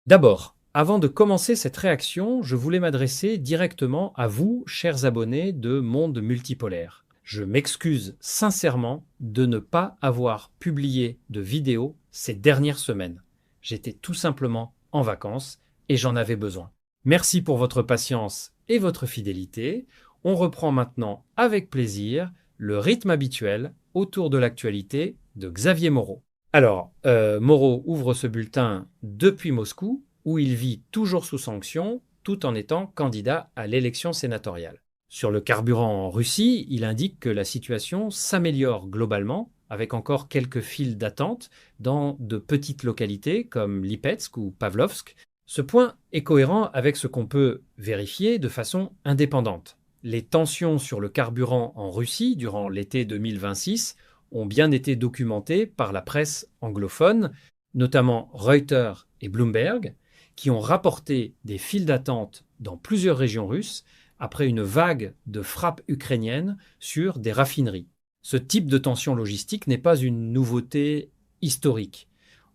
D'abord, avant de commencer cette réaction, je voulais m'adresser directement à vous, chers abonnés de Monde Multipolaire. Je m'excuse sincèrement de ne pas avoir publié de vidéo ces dernières semaines. J'étais tout simplement en vacances et j'en avais besoin. Merci pour votre patience et votre fidélité. On reprend maintenant avec plaisir le rythme habituel autour de l'actualité de Xavier Moreau. Alors, Moreau ouvre ce bulletin depuis Moscou, où il vit toujours sous sanction, tout en étant candidat à l'élection sénatoriale. Sur le carburant en Russie, il indique que la situation s'améliore globalement, avec encore quelques files d'attente dans de petites localités comme Lipetsk ou Pavlovsk. Ce point est cohérent avec ce qu'on peut vérifier de façon indépendante. Les tensions sur le carburant en Russie durant l'été 2026 ont bien été documentés par la presse anglophone, notamment Reuters et Bloomberg, qui ont rapporté des files d'attente dans plusieurs régions russes après une vague de frappes ukrainiennes sur des raffineries. Ce type de tension logistique n'est pas une nouveauté historique.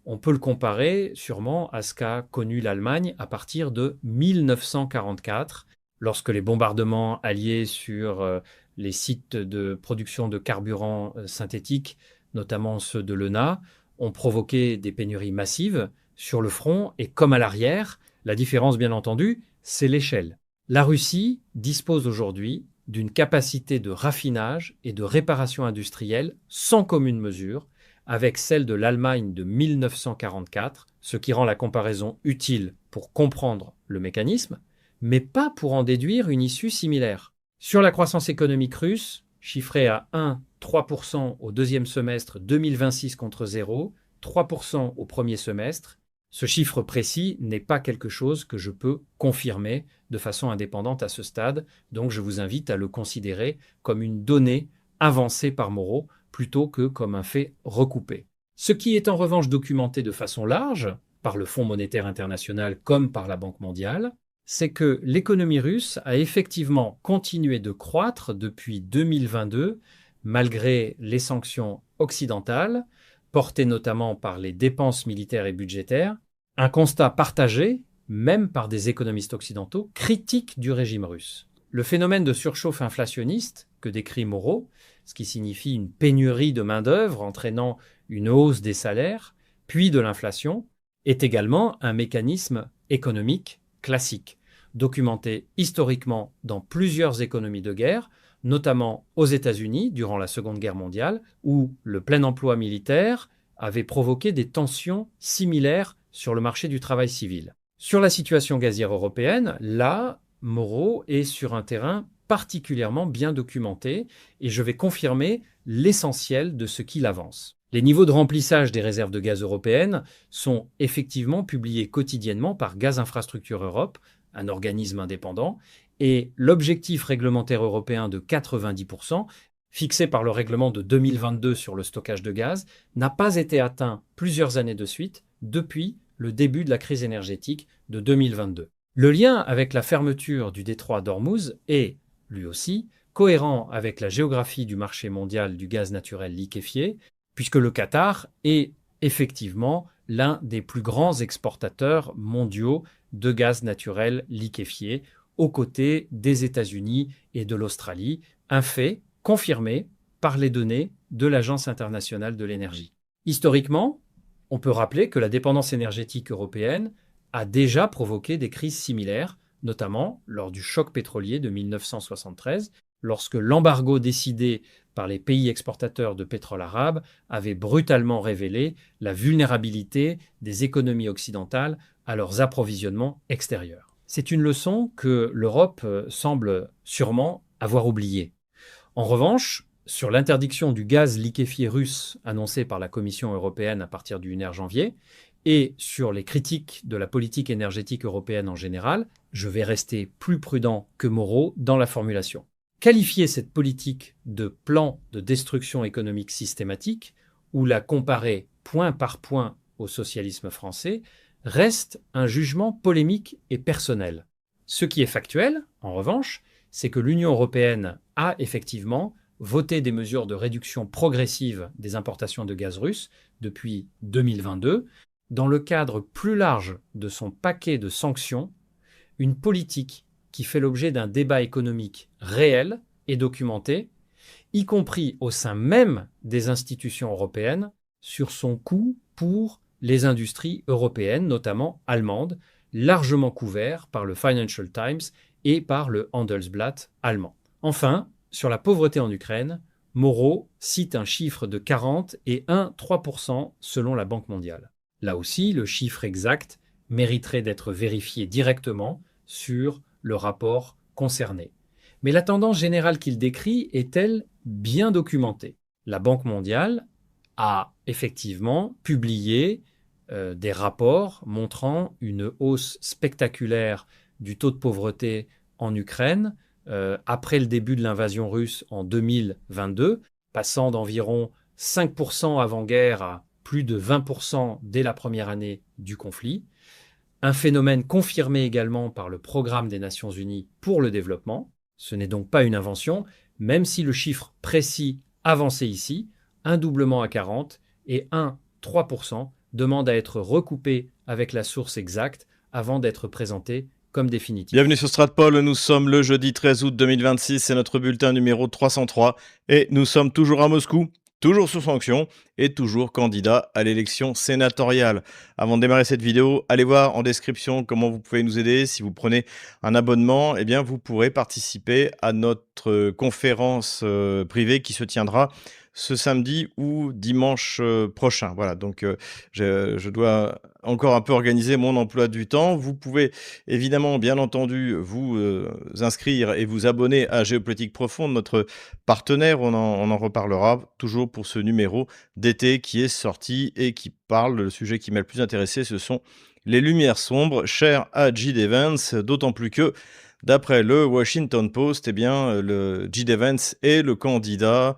On peut le comparer sûrement à ce qu'a connu l'Allemagne à partir de 1944, lorsque les bombardements alliés sur les sites de production de carburant synthétique, notamment ceux de l'ENA, ont provoqué des pénuries massives sur le front et comme à l'arrière. La différence, bien entendu, c'est l'échelle. La Russie dispose aujourd'hui d'une capacité de raffinage et de réparation industrielle sans commune mesure avec celle de l'Allemagne de 1944, ce qui rend la comparaison utile pour comprendre le mécanisme, mais pas pour en déduire une issue similaire. Sur la croissance économique russe, chiffrée à 1,3% au deuxième semestre 2026 contre 0, 3% au premier semestre, ce chiffre précis n'est pas quelque chose que je peux confirmer de façon indépendante à ce stade, donc je vous invite à le considérer comme une donnée avancée par Moreau plutôt que comme un fait recoupé. Ce qui est en revanche documenté de façon large par le Fonds monétaire international comme par la Banque mondiale, c'est que l'économie russe a effectivement continué de croître depuis 2022 malgré les sanctions occidentales, portées notamment par les dépenses militaires et budgétaires, un constat partagé, même par des économistes occidentaux, critiques du régime russe. Le phénomène de surchauffe inflationniste que décrit Moreau, ce qui signifie une pénurie de main-d'œuvre entraînant une hausse des salaires, puis de l'inflation, est également un mécanisme économique classique, documenté historiquement dans plusieurs économies de guerre, notamment aux États-Unis durant la Seconde Guerre mondiale, où le plein emploi militaire avait provoqué des tensions similaires sur le marché du travail civil. Sur la situation gazière européenne, là, Moreau est sur un terrain particulièrement bien documenté et je vais confirmer l'essentiel de ce qu'il avance. Les niveaux de remplissage des réserves de gaz européennes sont effectivement publiés quotidiennement par Gaz Infrastructure Europe, un organisme indépendant, et l'objectif réglementaire européen de 90%, fixé par le règlement de 2022 sur le stockage de gaz, n'a pas été atteint plusieurs années de suite depuis le début de la crise énergétique de 2022. Le lien avec la fermeture du détroit d'Ormuz est, lui aussi, cohérent avec la géographie du marché mondial du gaz naturel liquéfié, puisque le Qatar est effectivement l'un des plus grands exportateurs mondiaux de gaz naturel liquéfié, aux côtés des États-Unis et de l'Australie, un fait confirmé par les données de l'Agence internationale de l'énergie. Historiquement, on peut rappeler que la dépendance énergétique européenne a déjà provoqué des crises similaires, notamment lors du choc pétrolier de 1973, lorsque l'embargo décidé par les pays exportateurs de pétrole arabe avait brutalement révélé la vulnérabilité des économies occidentales à leurs approvisionnements extérieurs. C'est une leçon que l'Europe semble sûrement avoir oubliée. En revanche, sur l'interdiction du gaz liquéfié russe annoncée par la Commission européenne à partir du 1er janvier et sur les critiques de la politique énergétique européenne en général, je vais rester plus prudent que Moreau dans la formulation. Qualifier cette politique de plan de destruction économique systématique ou la comparer point par point au socialisme français reste un jugement polémique et personnel. Ce qui est factuel, en revanche, c'est que l'Union européenne a effectivement voté des mesures de réduction progressive des importations de gaz russe depuis 2022, dans le cadre plus large de son paquet de sanctions, une politique qui fait l'objet d'un débat économique réel et documenté, y compris au sein même des institutions européennes, sur son coût pour les industries européennes, notamment allemandes, largement couvert par le Financial Times et par le Handelsblatt allemand. Enfin, sur la pauvreté en Ukraine, Moreau cite un chiffre de 40 et 1,3% selon la Banque mondiale. Là aussi, le chiffre exact mériterait d'être vérifié directement sur le rapport concerné. Mais la tendance générale qu'il décrit est-elle bien documentée? La Banque mondiale a effectivement publié des rapports montrant une hausse spectaculaire du taux de pauvreté en Ukraine après le début de l'invasion russe en 2022, passant d'environ 5% avant-guerre à plus de 20% dès la première année du conflit. Un phénomène confirmé également par le Programme des Nations Unies pour le développement. Ce n'est donc pas une invention, même si le chiffre précis avancé ici, un doublement à 40 et 1,3%, demande à être recoupé avec la source exacte avant d'être présenté comme définitif. Bienvenue sur Stratpol, nous sommes le jeudi 13 août 2026, c'est notre bulletin numéro 303 et nous sommes toujours à Moscou, toujours sous sanction et toujours candidat à l'élection sénatoriale. Avant de démarrer cette vidéo, allez voir en description comment vous pouvez nous aider. Si vous prenez un abonnement, eh bien vous pourrez participer à notre conférence privée qui se tiendra ce samedi ou dimanche prochain. Voilà, donc je dois encore un peu organiser mon emploi du temps. Vous pouvez évidemment, bien entendu, vous inscrire et vous abonner à Géopolitique Profonde, notre partenaire. On en reparlera toujours pour ce numéro d'été qui est sorti et qui parle, le sujet qui m'a le plus intéressé, ce sont les lumières sombres, chères à J.D. Vance, d'autant plus que d'après le Washington Post, eh bien, le J.D. Vance est le candidat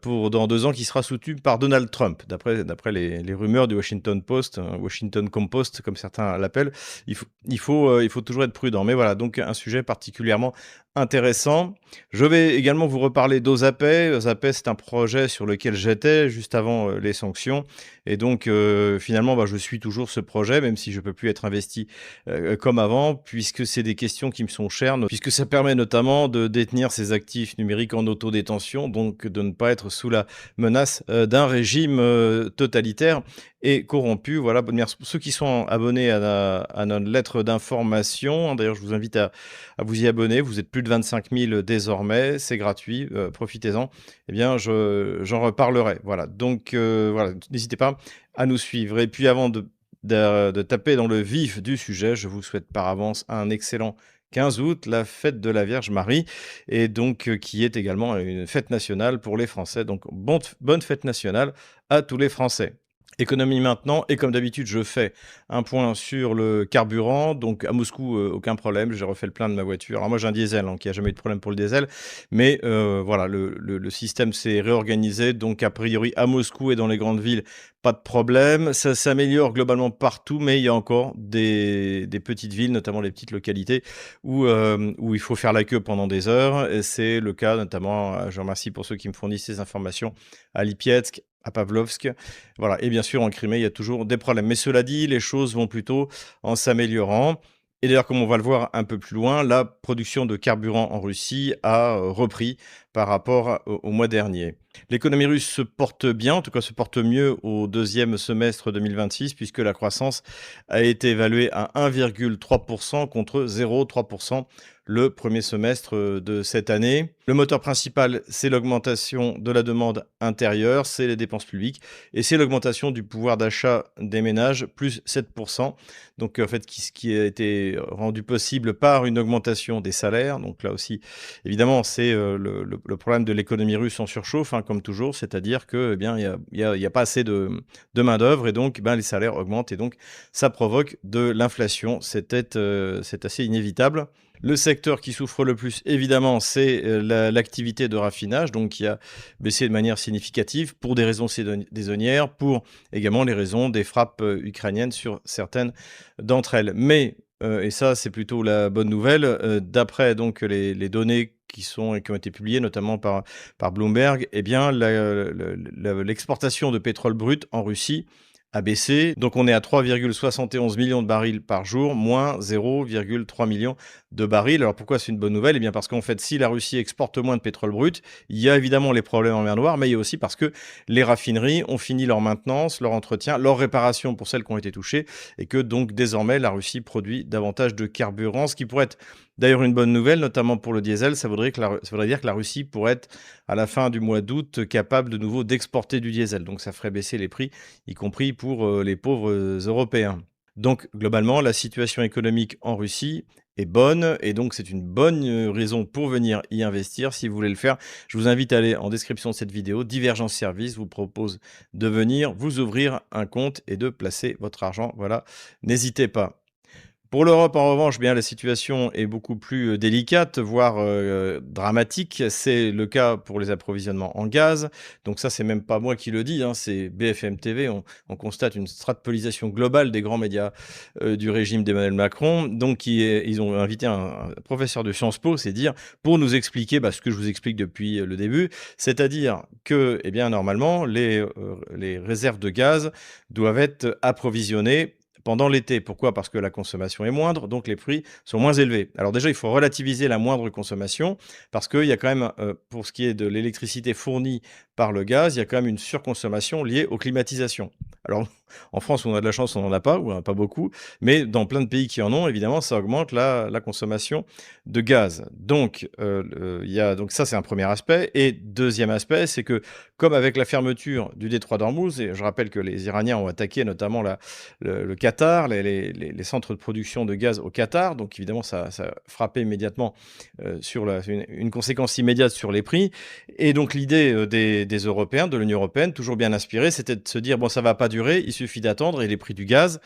pour dans 2 ans qui sera soutenu par Donald Trump. D'après les rumeurs du Washington Post, Washington Compost comme certains l'appellent, il faut toujours être prudent. Mais voilà, donc un sujet particulièrement intéressant. Je vais également vous reparler d'Ozapay. Ozapay, c'est un projet sur lequel j'étais juste avant les sanctions. Et donc, finalement, je suis toujours ce projet, même si je ne peux plus être investi comme avant, puisque c'est des questions qui me sont chères, puisque ça permet notamment de détenir ses actifs numériques en autodétention, donc de ne pas être sous la menace d'un régime totalitaire et corrompu. Voilà, merci pour ceux qui sont abonnés à notre lettre d'information. D'ailleurs, je vous invite à vous y abonner. Vous êtes plus de 25 000 désormais. C'est gratuit. Profitez-en. Eh bien, j'en reparlerai. Voilà. Donc, voilà, n'hésitez pas à nous suivre. Et puis, avant de taper dans le vif du sujet, je vous souhaite par avance un excellent 15 août, la fête de la Vierge Marie, et donc qui est également une fête nationale pour les Français. Donc, bonne fête nationale à tous les Français. Économie maintenant, et comme d'habitude, je fais un point sur le carburant. Donc à Moscou, aucun problème, j'ai refait le plein de ma voiture. Alors moi j'ai un diesel, qui n'a jamais eu de problème pour le diesel, mais voilà, le système s'est réorganisé. Donc a priori à Moscou et dans les grandes villes, pas de problème. Ça s'améliore globalement partout, mais il y a encore des petites villes, notamment les petites localités, où il faut faire la queue pendant des heures. Et c'est le cas notamment, je remercie pour ceux qui me fournissent ces informations, à Lipietsk, à Pavlovsk. Voilà. Et bien sûr, en Crimée, il y a toujours des problèmes. Mais cela dit, les choses vont plutôt en s'améliorant. Et d'ailleurs, comme on va le voir un peu plus loin, la production de carburant en Russie a repris par rapport au mois dernier. L'économie russe se porte bien, en tout cas se porte mieux au 2e semestre 2026, puisque la croissance a été évaluée à 1,3% contre 0,3% le premier semestre de cette année. Le moteur principal, c'est l'augmentation de la demande intérieure, c'est les dépenses publiques, et c'est l'augmentation du pouvoir d'achat des ménages, plus 7%. Donc en fait, ce qui a été rendu possible par une augmentation des salaires. Donc là aussi, évidemment, c'est le problème de l'économie russe en surchauffe, comme toujours, c'est-à-dire que, eh bien, il y a pas assez de main-d'œuvre, et donc les salaires augmentent, et donc ça provoque de l'inflation. C'est assez inévitable. Le secteur qui souffre le plus, évidemment, c'est l'activité de raffinage, donc qui a baissé de manière significative pour des raisons saisonnières, pour également les raisons des frappes ukrainiennes sur certaines d'entre elles. Mais, et ça c'est plutôt la bonne nouvelle, d'après donc les données qui ont été publiées notamment par Bloomberg, eh bien l'exportation de pétrole brut en Russie a baissé. Donc on est à 3,71 millions de barils par jour, moins 0,3 millions de barils. Alors pourquoi c'est une bonne nouvelle? Eh bien parce qu'en fait, si la Russie exporte moins de pétrole brut, il y a évidemment les problèmes en mer Noire, mais il y a aussi parce que les raffineries ont fini leur maintenance, leur entretien, leur réparation pour celles qui ont été touchées, et que donc désormais la Russie produit davantage de carburant, ce qui pourrait être d'ailleurs une bonne nouvelle, notamment pour le diesel. Ça voudrait dire que la Russie pourrait être à la fin du mois d'août capable de nouveau d'exporter du diesel. Donc ça ferait baisser les prix, y compris pour les pauvres Européens. Donc globalement, la situation économique en Russie est bonne, et donc c'est une bonne raison pour venir y investir. Si vous voulez le faire, je vous invite à aller en description de cette vidéo. Divergence Service vous propose de venir vous ouvrir un compte et de placer votre argent. Voilà, n'hésitez pas. Pour l'Europe, en revanche, eh bien, la situation est beaucoup plus délicate, voire dramatique. C'est le cas pour les approvisionnements en gaz. Donc ça, c'est même pas moi qui le dis, hein, c'est BFM TV. On constate une strapolisation globale des grands médias du régime d'Emmanuel Macron. Donc ils ont invité un professeur de Sciences Po, c'est dire, pour nous expliquer ce que je vous explique depuis le début, c'est-à-dire que, eh bien, normalement, les réserves de gaz doivent être approvisionnées pendant l'été. Pourquoi? Parce que la consommation est moindre, donc les prix sont moins élevés. Alors déjà, il faut relativiser la moindre consommation, parce qu'il y a quand même, pour ce qui est de l'électricité fournie par le gaz, il y a quand même une surconsommation liée aux climatisations. Alors, en France, on a de la chance, on n'en a pas, ou pas beaucoup, mais dans plein de pays qui en ont, évidemment, ça augmente la consommation de gaz. Donc, donc ça, c'est un premier aspect. Et deuxième aspect, c'est que, comme avec la fermeture du détroit d'Ormuz, et je rappelle que les Iraniens ont attaqué notamment le Qatar, les centres de production de gaz au Qatar. Donc évidemment, ça a frappé immédiatement sur une conséquence immédiate sur les prix. Et donc l'idée des Européens, de l'Union européenne, toujours bien inspirée, c'était de se dire, bon, ça va pas durer, il suffit d'attendre, et les prix du gaz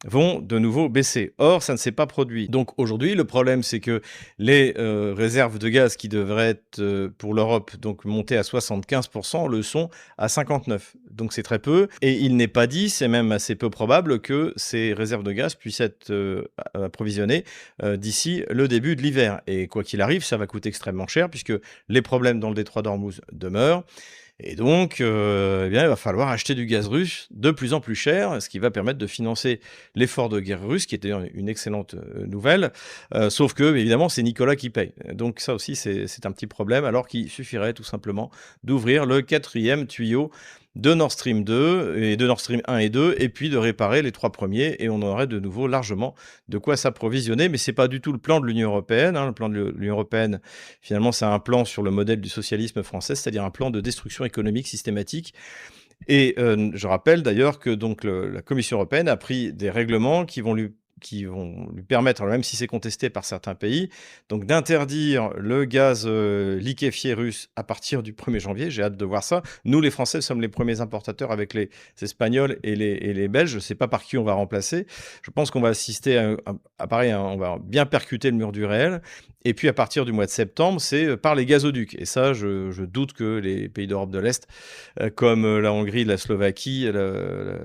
vont de nouveau baisser. Or, ça ne s'est pas produit. Donc aujourd'hui, le problème, c'est que les réserves de gaz qui devraient être pour l'Europe donc montées à 75% le sont à 59%. Donc c'est très peu. Et il n'est pas dit, c'est même assez peu probable que ces réserves de gaz puissent être approvisionnées d'ici le début de l'hiver. Et quoi qu'il arrive, ça va coûter extrêmement cher, puisque les problèmes dans le détroit d'Ormuz demeurent. Et donc, eh bien, il va falloir acheter du gaz russe de plus en plus cher, ce qui va permettre de financer l'effort de guerre russe, qui était une excellente nouvelle. Sauf que, évidemment, c'est Nicolas qui paye. Donc ça aussi, c'est un petit problème, alors qu'il suffirait tout simplement d'ouvrir le 4e tuyau de Nord Stream 2, et de Nord Stream 1 et 2, et puis de réparer les 3 premiers, et on aurait de nouveau largement de quoi s'approvisionner. Mais c'est pas du tout le plan de l'Union européenne. Le plan de l'Union européenne, finalement, c'est un plan sur le modèle du socialisme français, c'est-à-dire un plan de destruction économique systématique. Et je rappelle d'ailleurs que donc la Commission européenne a pris des règlements qui vont lui permettre, alors même si c'est contesté par certains pays, donc d'interdire le gaz liquéfié russe à partir du 1er janvier. J'ai hâte de voir ça. Nous, les Français, sommes les premiers importateurs avec les Espagnols et les Belges. Je ne sais pas par qui on va remplacer. Je pense qu'on va assister à pareil, on va bien percuter le mur du réel. Et puis à partir du mois de septembre, c'est par les gazoducs. Et ça, je doute que les pays d'Europe de l'Est, comme la Hongrie, la Slovaquie,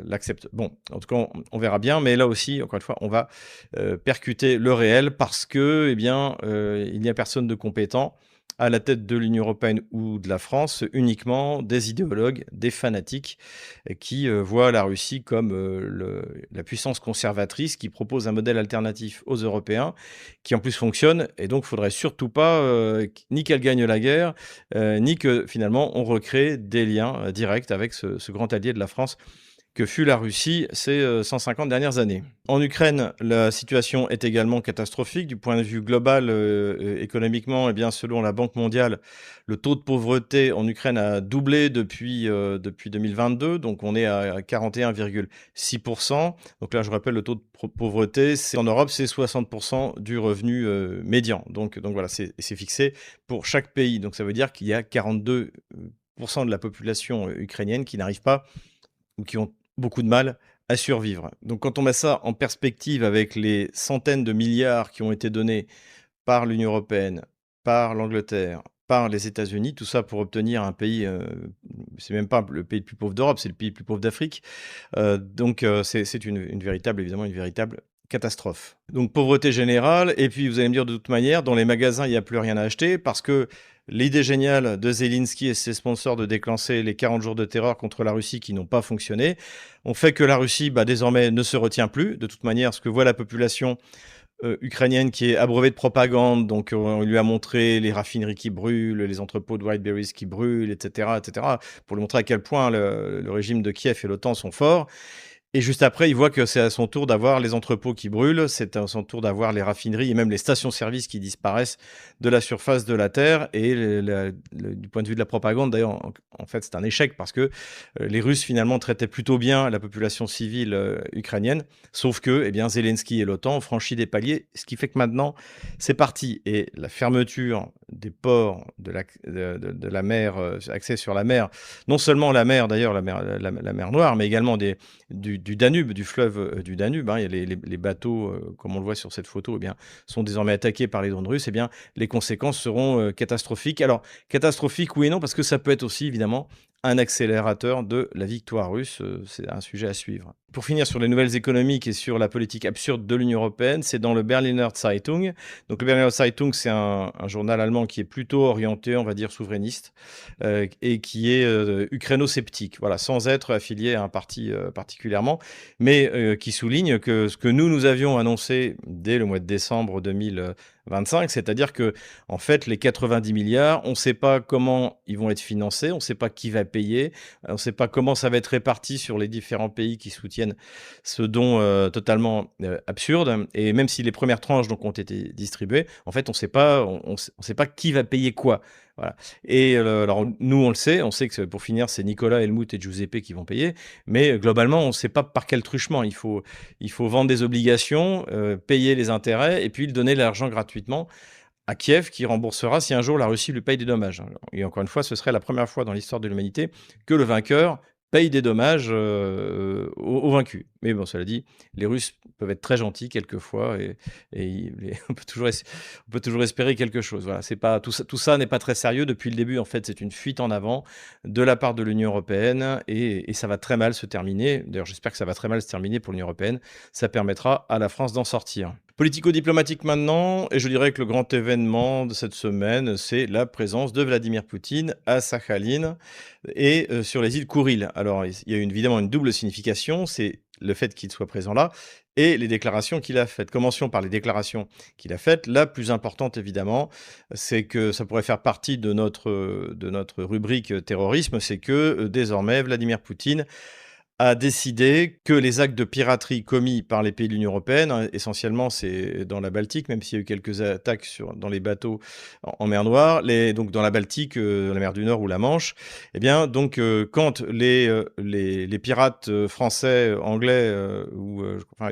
l'acceptent. Bon, en tout cas, on verra bien. Mais là aussi, encore une fois, on va percuter le réel, parce que, eh bien, il n'y a personne de compétent à la tête de l'Union européenne ou de la France, uniquement des idéologues, des fanatiques qui voient la Russie comme la puissance conservatrice, qui propose un modèle alternatif aux Européens, qui en plus fonctionne. Et donc, il ne faudrait surtout pas ni qu'elle gagne la guerre, ni que finalement on recrée des liens directs avec ce grand allié de la France que fut la Russie ces 150 dernières années. En Ukraine, la situation est également catastrophique. Du point de vue global, économiquement, eh bien, selon la Banque mondiale, le taux de pauvreté en Ukraine a doublé depuis 2022. Donc on est à 41,6%. Donc là, je rappelle, le taux de pauvreté, en Europe, c'est 60% du revenu médian. Donc voilà, c'est fixé pour chaque pays. Donc ça veut dire qu'il y a 42% de la population ukrainienne qui n'arrive pas, ou qui ont beaucoup de mal à survivre. Donc quand on met ça en perspective avec les centaines de milliards qui ont été donnés par l'Union européenne, par l'Angleterre, par les États-Unis, tout ça pour obtenir un pays, c'est même pas le pays le plus pauvre d'Europe, c'est le pays le plus pauvre d'Afrique. Donc c'est une véritable, évidemment, une véritable catastrophe. Donc pauvreté générale, et puis vous allez me dire, de toute manière, dans les magasins, il n'y a plus rien à acheter, parce que l'idée géniale de Zelensky et ses sponsors de déclencher les 40 jours de terreur contre la Russie qui n'ont pas fonctionné ont fait que la Russie, désormais, ne se retient plus. De toute manière, ce que voit la population ukrainienne qui est abreuvée de propagande, donc on lui a montré les raffineries qui brûlent, les entrepôts de Whiteberries qui brûlent, etc., pour lui montrer à quel point le régime de Kiev et l'OTAN sont forts. Et juste après, il voit que c'est à son tour d'avoir les entrepôts qui brûlent, c'est à son tour d'avoir les raffineries et même les stations-service qui disparaissent de la surface de la Terre. Et du point de vue de la propagande, d'ailleurs, en fait, c'est un échec parce que les Russes, finalement, traitaient plutôt bien la population civile ukrainienne, sauf que eh bien, Zelensky et l'OTAN ont franchi des paliers, ce qui fait que maintenant, c'est parti. Et la fermeture des ports, de la mer, accès sur la mer, non seulement la mer, d'ailleurs, la mer Noire, mais également du Danube, du fleuve du Danube, hein, il y a les bateaux, comme on le voit sur cette photo, eh bien, sont désormais attaqués par les drones russes, eh bien, les conséquences seront catastrophiques. Alors, catastrophiques, oui et non, parce que ça peut être aussi, évidemment, un accélérateur de la victoire russe. C'est un sujet à suivre. Pour finir sur les nouvelles économiques et sur la politique absurde de l'Union européenne, c'est dans le Berliner Zeitung. Donc, le Berliner Zeitung, c'est un journal allemand qui est plutôt orienté, on va dire, souverainiste, et qui est ukraino-sceptique, voilà, sans être affilié à un parti particulièrement, mais qui souligne que ce que nous avions annoncé dès le mois de décembre 2025, c'est-à-dire que, en fait, les 90 milliards, on ne sait pas comment ils vont être financés, on ne sait pas qui va payer, on ne sait pas comment ça va être réparti sur les différents pays qui soutiennent ce don totalement absurde. Et même si les premières tranches donc ont été distribuées, en fait, on ne sait pas qui va payer quoi. Voilà. Et alors, nous, on le sait. On sait que pour finir, c'est Nicolas, Helmut et Giuseppe qui vont payer. Mais globalement, on ne sait pas par quel truchement. Il faut vendre des obligations, payer les intérêts et puis donner l'argent gratuitement à Kiev qui remboursera si un jour la Russie lui paye des dommages. Et encore une fois, ce serait la première fois dans l'histoire de l'humanité que le vainqueur paye des dommages aux vaincus. Mais bon, cela dit, les Russes peuvent être très gentils quelquefois et on peut toujours espérer quelque chose. Voilà, c'est pas, tout ça n'est pas très sérieux. Depuis le début, en fait, c'est une fuite en avant de la part de l'Union européenne et ça va très mal se terminer. D'ailleurs, j'espère que ça va très mal se terminer pour l'Union européenne. Ça permettra à la France d'en sortir. Politico-diplomatique maintenant, et je dirais que le grand événement de cette semaine, c'est la présence de Vladimir Poutine à Sakhaline et sur les îles Kouril. Alors, il y a évidemment une double signification, c'est le fait qu'il soit présent là et les déclarations qu'il a faites. Commencions par les déclarations qu'il a faites. La plus importante, évidemment, c'est que ça pourrait faire partie de notre rubrique terrorisme, c'est que désormais, Vladimir Poutine a décidé que les actes de piraterie commis par les pays de l'Union européenne, hein, essentiellement c'est dans la Baltique, même s'il y a eu quelques attaques dans les bateaux en mer Noire, donc dans la Baltique, la mer du Nord ou la Manche, eh bien donc quand les pirates français, anglais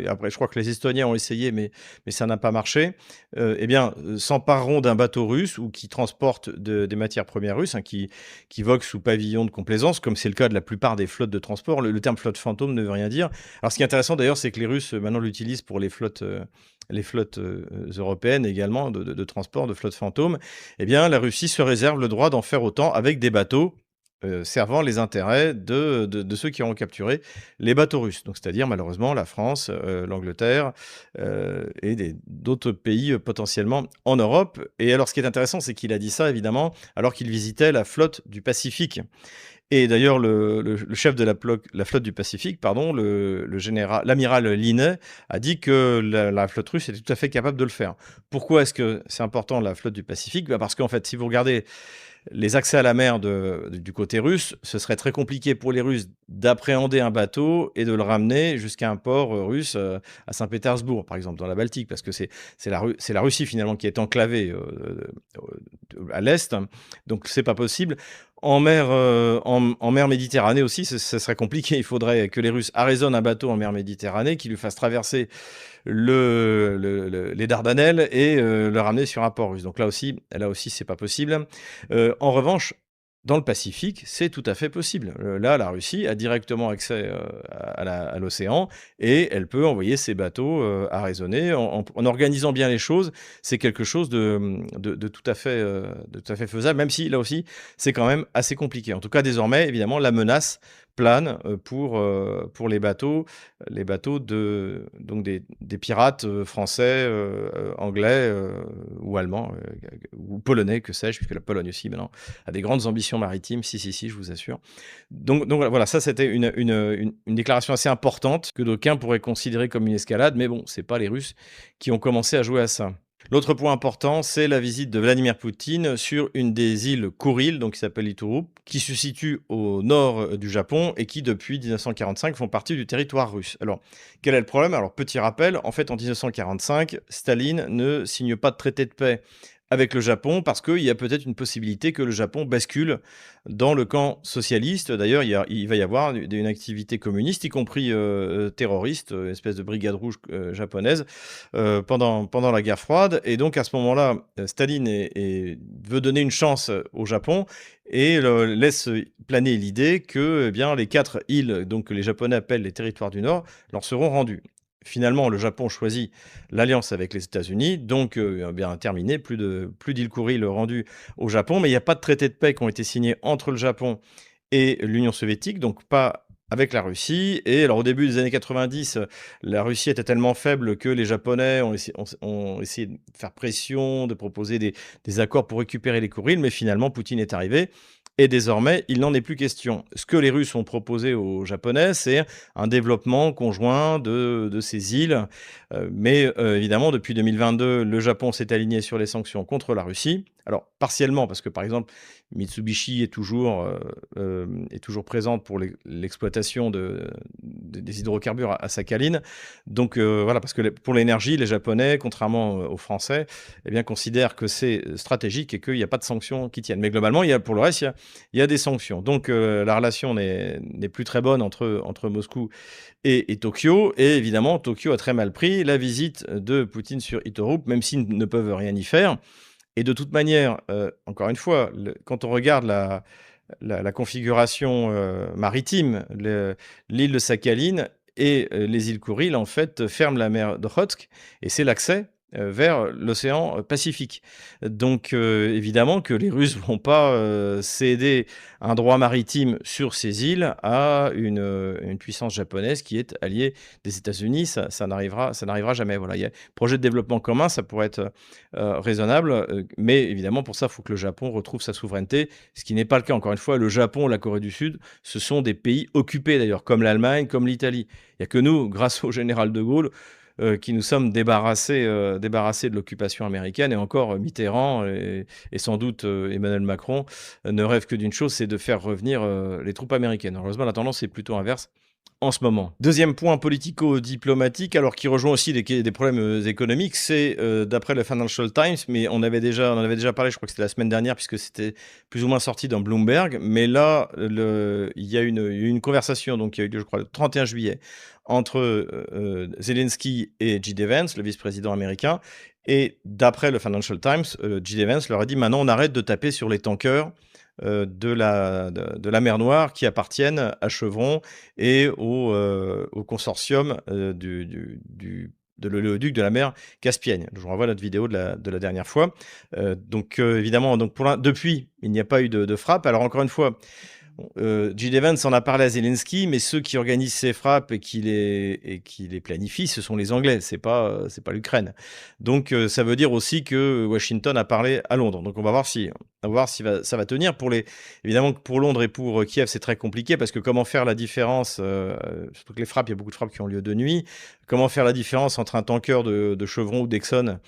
après je crois que les Estoniens ont essayé, mais ça n'a pas marché, eh bien s'empareront d'un bateau russe ou qui transporte des matières premières russes, hein, qui voguent sous pavillon de complaisance, comme c'est le cas de la plupart des flottes de transport. Le terme flotte fantôme ne veut rien dire. Alors, ce qui est intéressant d'ailleurs, c'est que les Russes maintenant l'utilisent pour les flottes européennes également de transport, de flottes fantômes. Eh bien, la Russie se réserve le droit d'en faire autant avec des bateaux servant les intérêts de ceux qui auront capturé les bateaux russes. Donc, c'est-à-dire malheureusement la France, l'Angleterre et d'autres pays potentiellement en Europe. Et alors, ce qui est intéressant, c'est qu'il a dit ça évidemment alors qu'il visitait la flotte du Pacifique. Et d'ailleurs, le chef de la flotte du Pacifique, pardon, l'amiral Linné, a dit que la flotte russe était tout à fait capable de le faire. Pourquoi est-ce que c'est important la flotte du Pacifique ? Parce qu'en fait, si vous regardez les accès à la mer du côté russe, ce serait très compliqué pour les Russes d'appréhender un bateau et de le ramener jusqu'à un port russe à Saint-Pétersbourg, par exemple, dans la Baltique, parce que c'est la Russie finalement qui est enclavée à l'est, donc c'est pas possible. En mer Méditerranée aussi, ce serait compliqué. Il faudrait que les Russes arraisonnent un bateau en mer Méditerranée, qui lui fasse traverser les Dardanelles et le ramener sur un port russe. Donc là aussi, c'est pas possible. En revanche, dans le Pacifique, c'est tout à fait possible. Là, la Russie a directement accès à l'océan et elle peut envoyer ses bateaux arraisonnés en organisant bien les choses. C'est quelque chose de tout à fait faisable, même si là aussi, c'est quand même assez compliqué. En tout cas, désormais, évidemment, la menace plane pour les bateaux donc des pirates français, anglais ou allemands ou polonais, que sais-je, puisque la Pologne aussi maintenant a des grandes ambitions maritimes. Si, je vous assure. Donc voilà, ça c'était une déclaration assez importante que d'aucuns pourraient considérer comme une escalade, mais bon, c'est pas les Russes qui ont commencé à jouer à ça. L'autre point important, c'est la visite de Vladimir Poutine sur une des îles Kouriles, donc qui s'appelle Iturup, qui se situe au nord du Japon et qui, depuis 1945, font partie du territoire russe. Alors, quel est le problème? Alors, petit rappel, en fait, en 1945, Staline ne signe pas de traité de paix avec le Japon parce qu'il y a peut-être une possibilité que le Japon bascule dans le camp socialiste. D'ailleurs, il va y avoir une activité communiste, y compris terroriste, espèce de brigade rouge japonaise, pendant la guerre froide. Et donc, à ce moment-là, Staline veut donner une chance au Japon et laisse planer l'idée que eh bien, les 4 îles donc, que les Japonais appellent les territoires du Nord leur seront rendues. Finalement, le Japon choisit l'alliance avec les États-Unis, donc bien terminé, plus d'îles Kouriles rendues au Japon, mais il n'y a pas de traité de paix qui ont été signés entre le Japon et l'Union soviétique, donc pas avec la Russie. Et alors au début des années 90, la Russie était tellement faible que les Japonais ont essayé de faire pression, de proposer des accords pour récupérer les Kouriles, mais finalement Poutine est arrivé. Et désormais, il n'en est plus question. Ce que les Russes ont proposé aux Japonais, c'est un développement conjoint de ces îles. Mais évidemment, depuis 2022, le Japon s'est aligné sur les sanctions contre la Russie. Alors, partiellement, parce que par exemple, Mitsubishi est toujours présente pour l'exploitation des hydrocarbures à Sakhalin. Donc voilà, parce que pour l'énergie, les Japonais, contrairement aux Français, eh bien, considèrent que c'est stratégique et qu'il n'y a pas de sanctions qui tiennent. Mais globalement, pour le reste, il y a des sanctions. Donc la relation n'est plus très bonne entre Moscou et Tokyo. Et évidemment, Tokyo a très mal pris la visite de Poutine sur Iturup, même s'ils ne peuvent rien y faire. Et de toute manière, encore une fois, quand on regarde la configuration maritime, l'île de Sakhalin et les îles Kouriles, en fait, ferment la mer d'Okhotsk, et c'est l'accès vers l'océan Pacifique. Donc évidemment que les Russes vont pas céder un droit maritime sur ces îles à une puissance japonaise qui est alliée des États-Unis. Ça n'arrivera jamais. Voilà, il y a projet de développement commun, ça pourrait être raisonnable, mais évidemment pour ça, il faut que le Japon retrouve sa souveraineté, ce qui n'est pas le cas. Encore une fois, le Japon, la Corée du Sud, ce sont des pays occupés d'ailleurs, comme l'Allemagne, comme l'Italie. Il n'y a que nous, grâce au général de Gaulle, qui nous sommes débarrassés de l'occupation américaine. Et encore, Mitterrand et sans doute Emmanuel Macron ne rêvent que d'une chose, c'est de faire revenir les troupes américaines. Heureusement, la tendance est plutôt inverse en ce moment. Deuxième point politico-diplomatique, alors qui rejoint aussi des problèmes économiques, c'est d'après le Financial Times, mais on en avait déjà parlé, je crois que c'était la semaine dernière, puisque c'était plus ou moins sorti dans Bloomberg, mais là, il y a une conversation, donc il y a eu, je crois, le 31 juillet, entre Zelensky et J.D. Vance, le vice-président américain, et d'après le Financial Times, J.D. Vance leur a dit « Maintenant, on arrête de taper sur les tankers de la mer Noire qui appartiennent à Chevron et au consortium de l'oléoduc de la mer Caspienne. » Je vous renvoie à notre vidéo de la dernière fois. Donc évidemment, depuis, il n'y a pas eu de frappe. Alors encore une fois, J.D. Vance en a parlé à Zelensky, mais ceux qui organisent ces frappes et qui les planifient, ce sont les Anglais, c'est pas l'Ukraine. Donc ça veut dire aussi que Washington a parlé à Londres. Donc on va voir si ça va tenir. Évidemment que pour Londres et pour Kiev, c'est très compliqué parce que comment faire la différence, surtout que les frappes, il y a beaucoup de frappes qui ont lieu de nuit, comment faire la différence entre un tanker de Chevron ou d'Exxon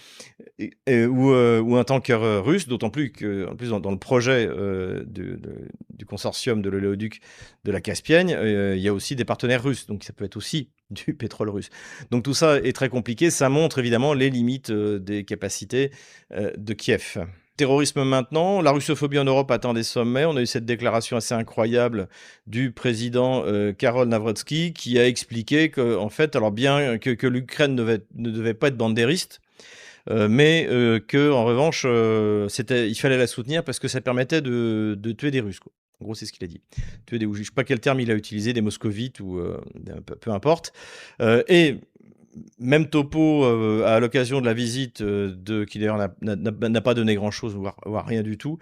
ou un tanker russe, d'autant plus que en plus dans le projet du consortium de l'oléoduc de la Caspienne, il y a aussi des partenaires russes, donc ça peut être aussi du pétrole russe. Donc tout ça est très compliqué, ça montre évidemment les limites des capacités de Kiev. Terrorisme maintenant, la russophobie en Europe atteint des sommets. On a eu cette déclaration assez incroyable du président Karol Nawrocki qui a expliqué que, en fait, alors bien que l'Ukraine ne devait pas être bandériste, mais que en revanche, il fallait la soutenir parce que ça permettait de tuer des Russes, quoi. En gros, c'est ce qu'il a dit. Tuer je ne sais pas quel terme il a utilisé, des moscovites ou peu importe. Et même topo à l'occasion de la visite qui d'ailleurs n'a pas donné grand-chose, voire rien du tout,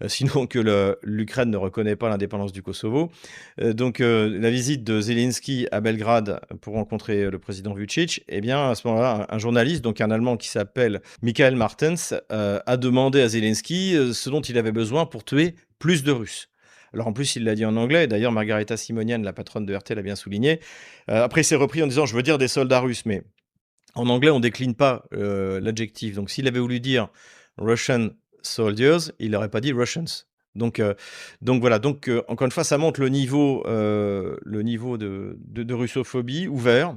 sinon que l'Ukraine ne reconnaît pas l'indépendance du Kosovo. Donc la visite de Zelensky à Belgrade pour rencontrer le président Vučić, eh bien à ce moment-là, un journaliste, donc un Allemand qui s'appelle Michael Martens, a demandé à Zelensky ce dont il avait besoin pour tuer plus de Russes. Alors en plus, il l'a dit en anglais, d'ailleurs Margareta Simonian, la patronne de RT, l'a bien souligné. Après, il s'est repris en disant « je veux dire des soldats russes », mais en anglais, on décline pas l'adjectif. Donc s'il avait voulu dire Russian soldiers, il n'aurait pas dit Russians. Donc voilà. Donc encore une fois, ça montre le niveau de russophobie ouvert.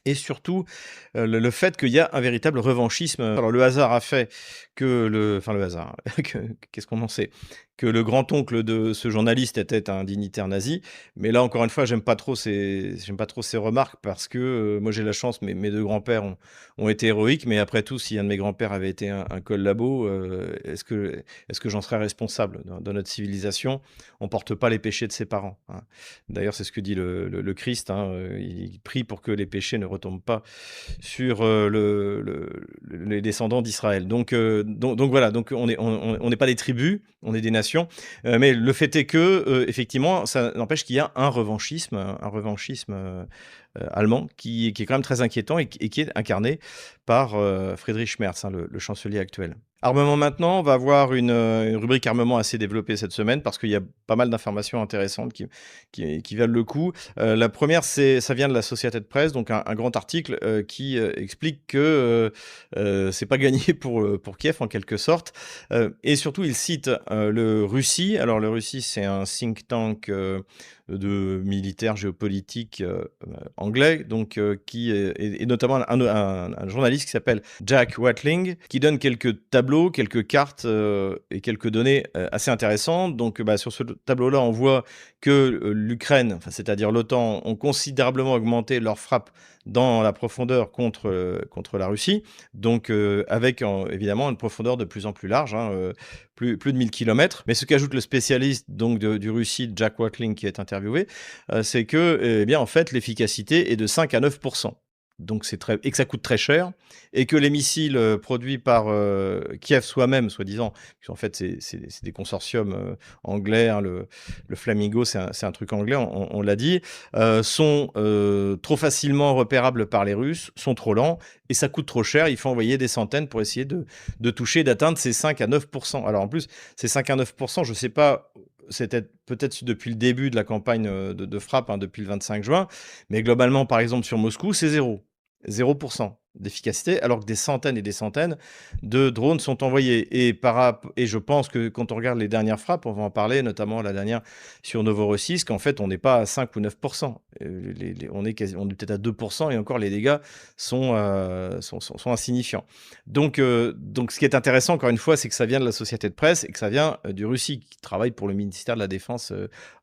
Et surtout, le fait qu'il y a un véritable revanchisme. Alors le hasard a fait enfin le hasard, qu'est-ce qu'on en sait? Que le grand-oncle de ce journaliste était un dignitaire nazi. Mais là, encore une fois, j'aime pas trop ces remarques parce que moi j'ai la chance, mes 2 grands-pères ont été héroïques, mais après tout, si un de mes grands-pères avait été un collabo, est-ce que j'en serais responsable? Dans notre civilisation, on porte pas les péchés de ses parents, hein. D'ailleurs, c'est ce que dit le Christ, hein, il prie pour que les péchés ne retombent pas sur les descendants d'Israël. Donc voilà, donc on n'est pas des tribus, on est des nations. Mais le fait est que, effectivement, ça n'empêche qu'il y a un revanchisme allemand qui est quand même très inquiétant et qui est incarné par Friedrich Merz, hein, le chancelier actuel. Armement maintenant, on va avoir une rubrique armement assez développée cette semaine parce qu'il y a pas mal d'informations intéressantes qui valent le coup. La première, ça vient de la Associated Press, donc un grand article qui explique que c'est pas gagné pour Kiev en quelque sorte. Et surtout, il cite le Russie. Alors le Russie, c'est un think tank de militaires géopolitiques anglais, donc qui est notamment un journaliste qui s'appelle Jack Watling, qui donne quelques tableaux, quelques cartes et quelques données assez intéressantes. Donc sur ce tableau-là, on voit que l'Ukraine, enfin, c'est-à-dire l'OTAN, ont considérablement augmenté leur frappe dans la profondeur contre la Russie, donc avec évidemment une profondeur de plus en plus large, hein, plus de 1000 km. Mais ce qu'ajoute le spécialiste donc du Russie, Jack Watling, qui est interviewé, c'est que eh bien, en fait, l'efficacité est de 5 à 9%. Donc et que ça coûte très cher, et que les missiles produits par Kiev soi-même, soi-disant, en fait c'est des consortiums anglais, hein, le Flamingo c'est un truc anglais, on l'a dit, sont trop facilement repérables par les Russes, sont trop lents, et ça coûte trop cher, il faut envoyer des centaines pour essayer de toucher, d'atteindre ces 5 à 9%. Alors en plus, ces 5 à 9%, je ne sais pas, c'était peut-être depuis le début de la campagne de frappe, hein, depuis le 25 juin, mais globalement, par exemple, sur Moscou, c'est 0% d'efficacité, alors que des centaines et des centaines de drones sont envoyés. Et je pense que quand on regarde les dernières frappes, on va en parler, notamment la dernière sur Novorossiysk, en fait, on n'est pas à 5 ou 9%. On est peut-être à 2%, et encore, les dégâts sont insignifiants. Donc, ce qui est intéressant, encore une fois, c'est que ça vient de la société de presse et que ça vient du Russie, qui travaille pour le ministère de la Défense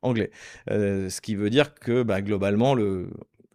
anglais. Ce qui veut dire que, globalement,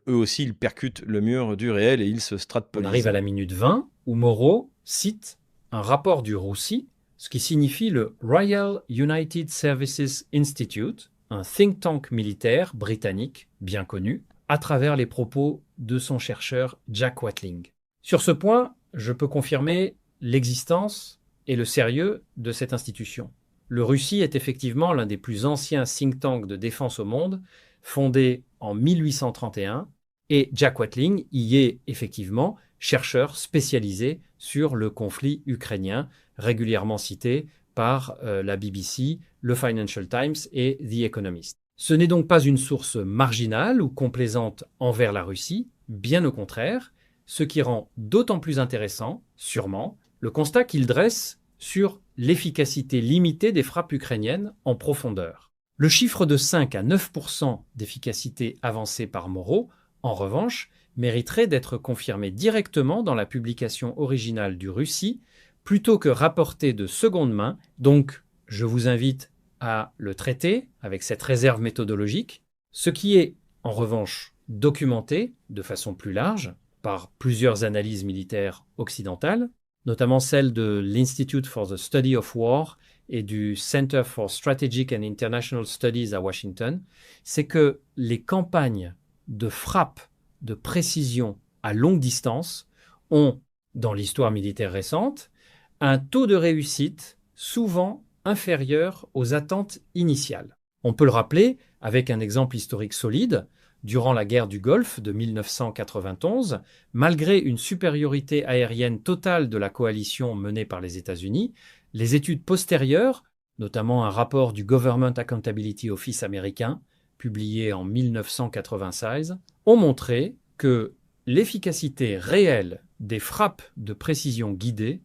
eux aussi, ils percutent le mur du réel et ils se stratpolisent. On arrive à la minute 20 où Moreau cite un rapport du RUSI, ce qui signifie le Royal United Services Institute, un think tank militaire britannique bien connu, à travers les propos de son chercheur Jack Watling. Sur ce point, je peux confirmer l'existence et le sérieux de cette institution. Le RUSI est effectivement l'un des plus anciens think tanks de défense au monde, fondé en 1831, et Jack Watling y est effectivement chercheur spécialisé sur le conflit ukrainien, régulièrement cité par la BBC, le Financial Times et The Economist. Ce n'est donc pas une source marginale ou complaisante envers la Russie, bien au contraire, ce qui rend d'autant plus intéressant, sûrement, le constat qu'il dresse sur l'efficacité limitée des frappes ukrainiennes en profondeur. Le chiffre de 5 à 9% d'efficacité avancé par Moreau, en revanche, mériterait d'être confirmé directement dans la publication originale du RUSI, plutôt que rapporté de seconde main. Donc, je vous invite à le traiter avec cette réserve méthodologique, ce qui est, en revanche, documenté de façon plus large par plusieurs analyses militaires occidentales, notamment celle de l'Institute for the Study of War et du Center for Strategic and International Studies à Washington, c'est que les campagnes de frappe, de précision à longue distance ont, dans l'histoire militaire récente, un taux de réussite souvent inférieur aux attentes initiales. On peut le rappeler avec un exemple historique solide. Durant la guerre du Golfe de 1991, malgré une supériorité aérienne totale de la coalition menée par les États-Unis, les études postérieures, notamment un rapport du Government Accountability Office américain, publié en 1996, ont montré que l'efficacité réelle des frappes de précision guidées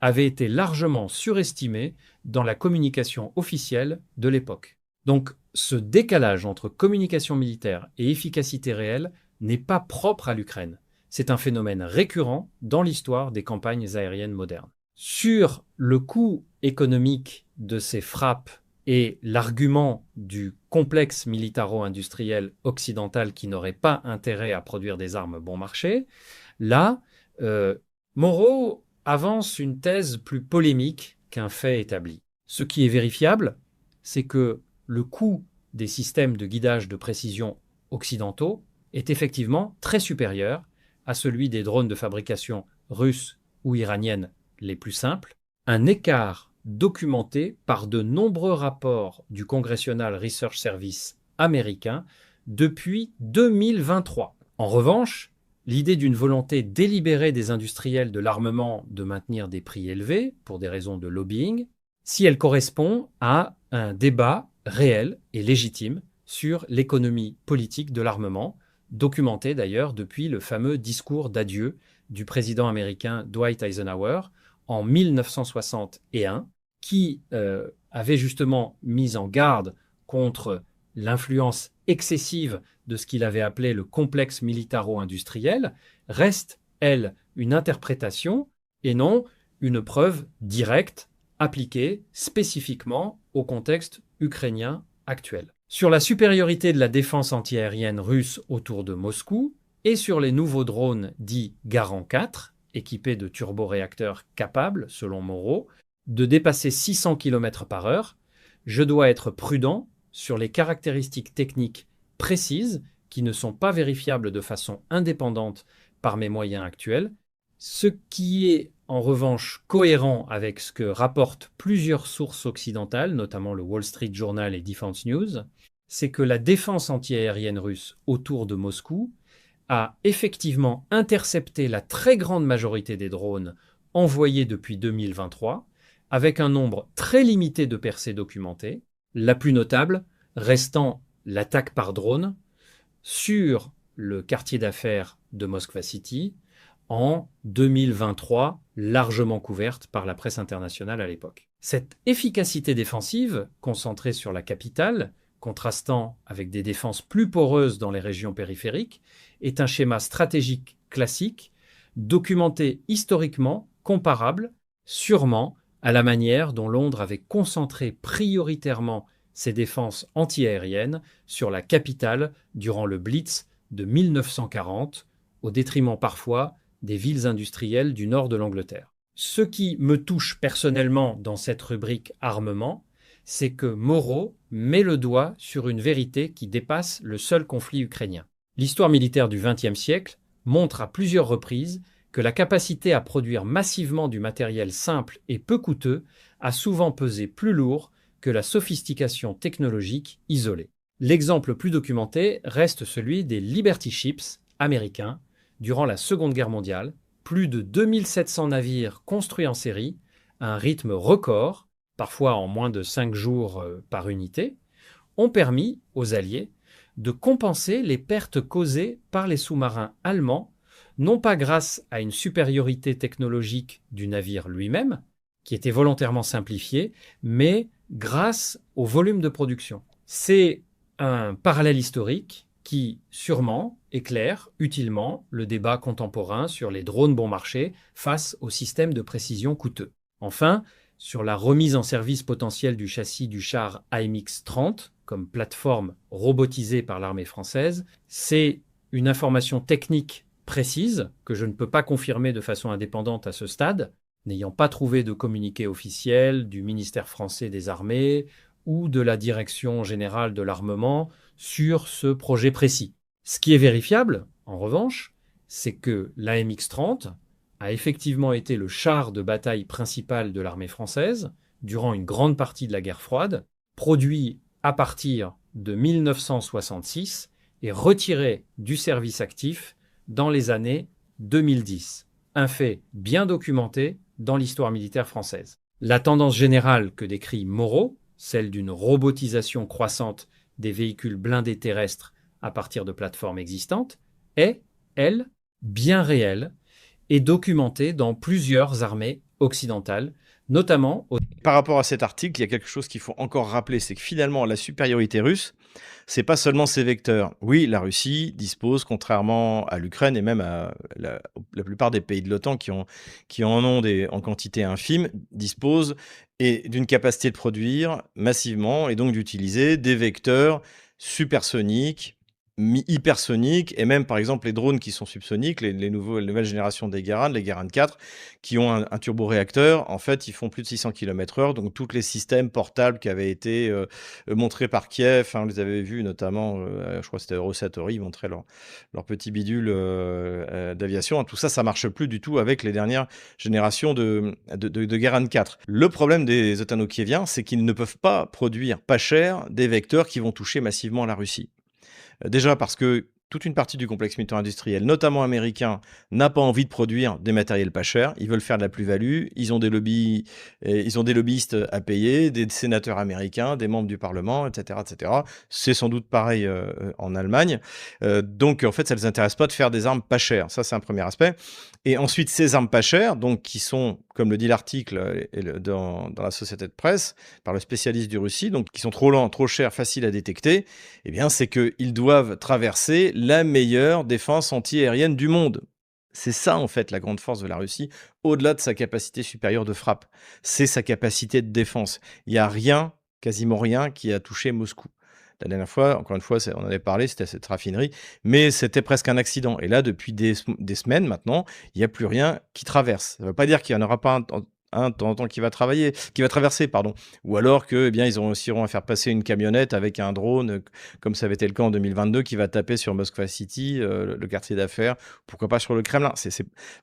avait été largement surestimée dans la communication officielle de l'époque. Donc, ce décalage entre communication militaire et efficacité réelle n'est pas propre à l'Ukraine. C'est un phénomène récurrent dans l'histoire des campagnes aériennes modernes. Sur le coût économique de ces frappes et l'argument du complexe militaro-industriel occidental qui n'aurait pas intérêt à produire des armes bon marché, là, Moreau avance une thèse plus polémique qu'un fait établi. Ce qui est vérifiable, c'est que le coût des systèmes de guidage de précision occidentaux est effectivement très supérieur à celui des drones de fabrication russes ou iraniennes les plus simples, un écart documenté par de nombreux rapports du Congressional Research Service américain depuis 2023. En revanche, l'idée d'une volonté délibérée des industriels de l'armement de maintenir des prix élevés pour des raisons de lobbying, si elle correspond à un débat réel et légitime sur l'économie politique de l'armement, documenté d'ailleurs depuis le fameux discours d'adieu du président américain Dwight Eisenhower en 1961, qui avait justement mis en garde contre l'influence excessive de ce qu'il avait appelé le complexe militaro-industriel, reste, elle, une interprétation et non une preuve directe appliquée spécifiquement au contexte ukrainien actuel. Sur la supériorité de la défense antiaérienne russe autour de Moscou et sur les nouveaux drones dits Garand 4, équipés de turboréacteurs capables, selon Moreau, de dépasser 600 km/h, je dois être prudent sur les caractéristiques techniques précises qui ne sont pas vérifiables de façon indépendante par mes moyens actuels, ce qui est en revanche cohérent avec ce que rapportent plusieurs sources occidentales, notamment le Wall Street Journal et Defense News, c'est que la défense antiaérienne russe autour de Moscou a effectivement intercepté la très grande majorité des drones envoyés depuis 2023, avec un nombre très limité de percées documentées, la plus notable restant l'attaque par drone sur le quartier d'affaires de Moskva City en 2023, largement couverte par la presse internationale à l'époque. Cette efficacité défensive, concentrée sur la capitale, contrastant avec des défenses plus poreuses dans les régions périphériques, est un schéma stratégique classique, documenté historiquement, comparable, sûrement à la manière dont Londres avait concentré prioritairement ses défenses antiaériennes sur la capitale durant le Blitz de 1940, au détriment parfois des villes industrielles du nord de l'Angleterre. Ce qui me touche personnellement dans cette rubrique armement, c'est que Moreau met le doigt sur une vérité qui dépasse le seul conflit ukrainien. L'histoire militaire du XXe siècle montre à plusieurs reprises que la capacité à produire massivement du matériel simple et peu coûteux a souvent pesé plus lourd que la sophistication technologique isolée. L'exemple le plus documenté reste celui des Liberty Ships américains durant la Seconde Guerre mondiale. Plus de 2700 navires construits en série, à un rythme record, parfois en moins de 5 jours par unité, ont permis aux Alliés de compenser les pertes causées par les sous-marins allemands, non pas grâce à une supériorité technologique du navire lui-même, qui était volontairement simplifié, mais grâce au volume de production. C'est un parallèle historique qui, sûrement, éclaire utilement le débat contemporain sur les drones bon marché face aux systèmes de précision coûteux. Enfin, sur la remise en service potentielle du châssis du char AMX-30 comme plateforme robotisée par l'armée française, c'est une information technique précise que je ne peux pas confirmer de façon indépendante à ce stade, n'ayant pas trouvé de communiqué officiel du ministère français des Armées ou de la Direction générale de l'armement sur ce projet précis. Ce qui est vérifiable, en revanche, c'est que l'AMX-30 a effectivement été le char de bataille principal de l'armée française durant une grande partie de la guerre froide, produit à partir de 1966 et retiré du service actif dans les années 2010. Un fait bien documenté dans l'histoire militaire française. La tendance générale que décrit Moreau, celle d'une robotisation croissante des véhicules blindés terrestres à partir de plateformes existantes, est, elle, bien réelle et documentée dans plusieurs armées occidentales, notamment au... Par rapport à cet article, il y a quelque chose qu'il faut encore rappeler, c'est que finalement, la supériorité russe, c'est pas seulement ses vecteurs. Oui, la Russie dispose, contrairement à l'Ukraine et même à la plupart des pays de l'OTAN qui en ont en quantité infime, dispose et d'une capacité de produire massivement et donc d'utiliser des vecteurs supersoniques, hypersoniques et même par exemple les drones qui sont subsoniques, les nouvelles générations des Garand, les Garand 4, qui ont un turboréacteur. En fait, ils font plus de 600 km/h. Donc tous les systèmes portables qui avaient été montrés par Kiev, on les avait vus notamment, je crois que c'était Eurosatori, ils montraient leur petit bidule d'aviation. Tout ça, ça marche plus du tout avec les dernières générations de Garand 4. Le problème des otano-kieviens, c'est qu'ils ne peuvent pas produire pas cher des vecteurs qui vont toucher massivement la Russie. Déjà parce que toute une partie du complexe militaro-industriel, notamment américain, n'a pas envie de produire des matériels pas chers. Ils veulent faire de la plus-value. Ils ont des lobbyistes à payer, des sénateurs américains, des membres du Parlement, etc., etc. C'est sans doute pareil en Allemagne. Donc, en fait, ça ne les intéresse pas de faire des armes pas chères. Ça, c'est un premier aspect. Et ensuite, ces armes pas chères, donc qui sont, comme le dit l'article dans la société de presse, par le spécialiste du Russie, donc qui sont trop lents, trop chers, faciles à détecter, eh bien, c'est qu'ils doivent traverser la meilleure défense anti-aérienne du monde. C'est ça, en fait, la grande force de la Russie, au-delà de sa capacité supérieure de frappe. C'est sa capacité de défense. Il n'y a rien, quasiment rien, qui a touché Moscou. La dernière fois, encore une fois, on en avait parlé, c'était cette raffinerie, mais c'était presque un accident. Et là, depuis des semaines maintenant, il n'y a plus rien qui traverse. Ça ne veut pas dire qu'il n'y en aura pas un de temps en temps qui va traverser, pardon. Ou alors que, eh bien, ils réussiront à faire passer une camionnette avec un drone, comme ça avait été le cas en 2022, qui va taper sur Moskva City, le quartier d'affaires, pourquoi pas sur le Kremlin.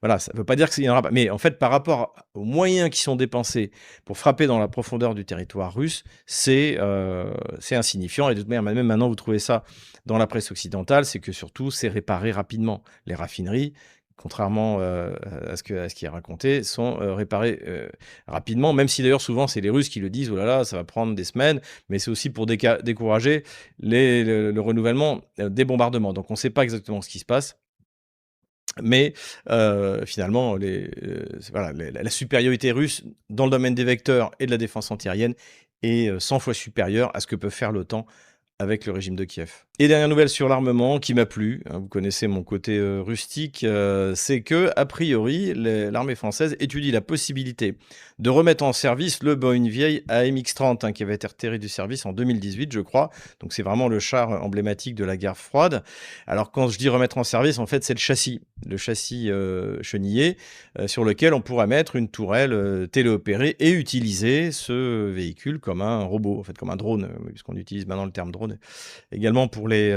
Voilà, ça ne veut pas dire qu'il n'y en aura pas. Mais en fait, par rapport aux moyens qui sont dépensés pour frapper dans la profondeur du territoire russe, c'est insignifiant. Et de toute manière, même maintenant, vous trouvez ça dans la presse occidentale, c'est que surtout, c'est réparé rapidement. Les raffineries, contrairement à ce qui est raconté, sont réparés rapidement, même si d'ailleurs souvent c'est les Russes qui le disent, oh là là, ça va prendre des semaines, mais c'est aussi pour décourager le renouvellement des bombardements. Donc on ne sait pas exactement ce qui se passe. Mais finalement, voilà, la supériorité russe dans le domaine des vecteurs et de la défense antiaérienne est 100 fois supérieure à ce que peut faire l'OTAN avec le régime de Kiev. Et dernière nouvelle sur l'armement qui m'a plu, vous connaissez mon côté rustique, c'est que a priori l'armée française étudie la possibilité de remettre en service le une vieille AMX-30 qui avait été retiré du service en 2018, je crois. Donc c'est vraiment le char emblématique de la guerre froide. Alors quand je dis remettre en service, en fait c'est le châssis chenillé sur lequel on pourrait mettre une tourelle téléopérée et utiliser ce véhicule comme un robot, en fait comme un drone, puisqu'on utilise maintenant le terme drone également pour les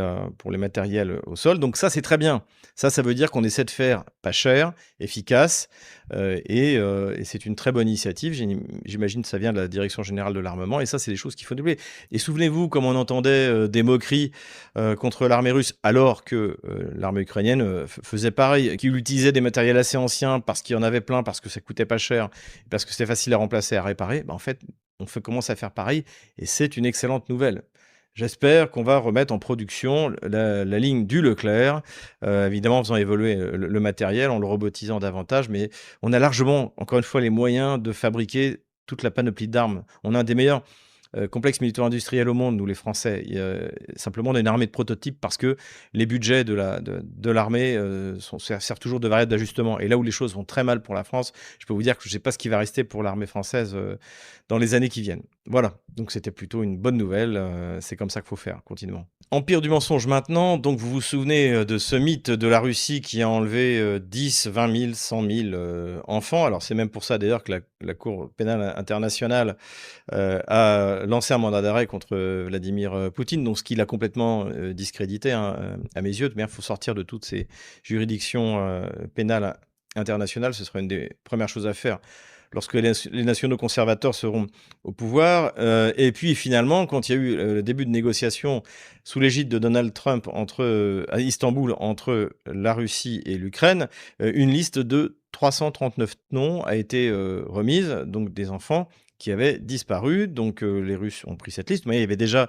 matériels au sol. Donc ça, c'est très bien. Ça veut dire qu'on essaie de faire pas cher, efficace, et c'est une très bonne initiative. J'imagine que ça vient de la Direction Générale de l'Armement, et ça, c'est des choses qu'il faut développer. Et souvenez-vous, comme on entendait des moqueries contre l'armée russe, alors que l'armée ukrainienne faisait pareil, qu'il utilisait des matériels assez anciens parce qu'il y en avait plein, parce que ça coûtait pas cher, parce que c'était facile à remplacer, à réparer, en fait, commence à faire pareil, et c'est une excellente nouvelle. J'espère qu'on va remettre en production la ligne du Leclerc, évidemment en faisant évoluer le matériel, en le robotisant davantage, mais on a largement, encore une fois, les moyens de fabriquer toute la panoplie d'armes. On a un des meilleurs complexes militaro-industriels au monde, nous les Français. Simplement, on a une armée de prototypes parce que les budgets de l'armée servent toujours de variable d'ajustement. Et là où les choses vont très mal pour la France, je peux vous dire que je ne sais pas ce qui va rester pour l'armée française dans les années qui viennent. Voilà, donc c'était plutôt une bonne nouvelle. C'est comme ça qu'il faut faire, continuellement. Empire du mensonge maintenant. Donc vous vous souvenez de ce mythe de la Russie qui a enlevé 10, 20 000, 100 000 enfants. Alors c'est même pour ça d'ailleurs que la Cour pénale internationale a lancé un mandat d'arrêt contre Vladimir Poutine, donc ce qui l'a complètement discrédité, hein, à mes yeux. Il faut sortir de toutes ces juridictions pénales internationales. Ce sera une des premières choses à faire lorsque les nationaux conservateurs seront au pouvoir. Et puis finalement, quand il y a eu le début de négociations sous l'égide de Donald Trump à Istanbul entre la Russie et l'Ukraine, une liste de 339 noms a été remise, donc des enfants qui avaient disparu. Donc les Russes ont pris cette liste. Mais il y avait déjà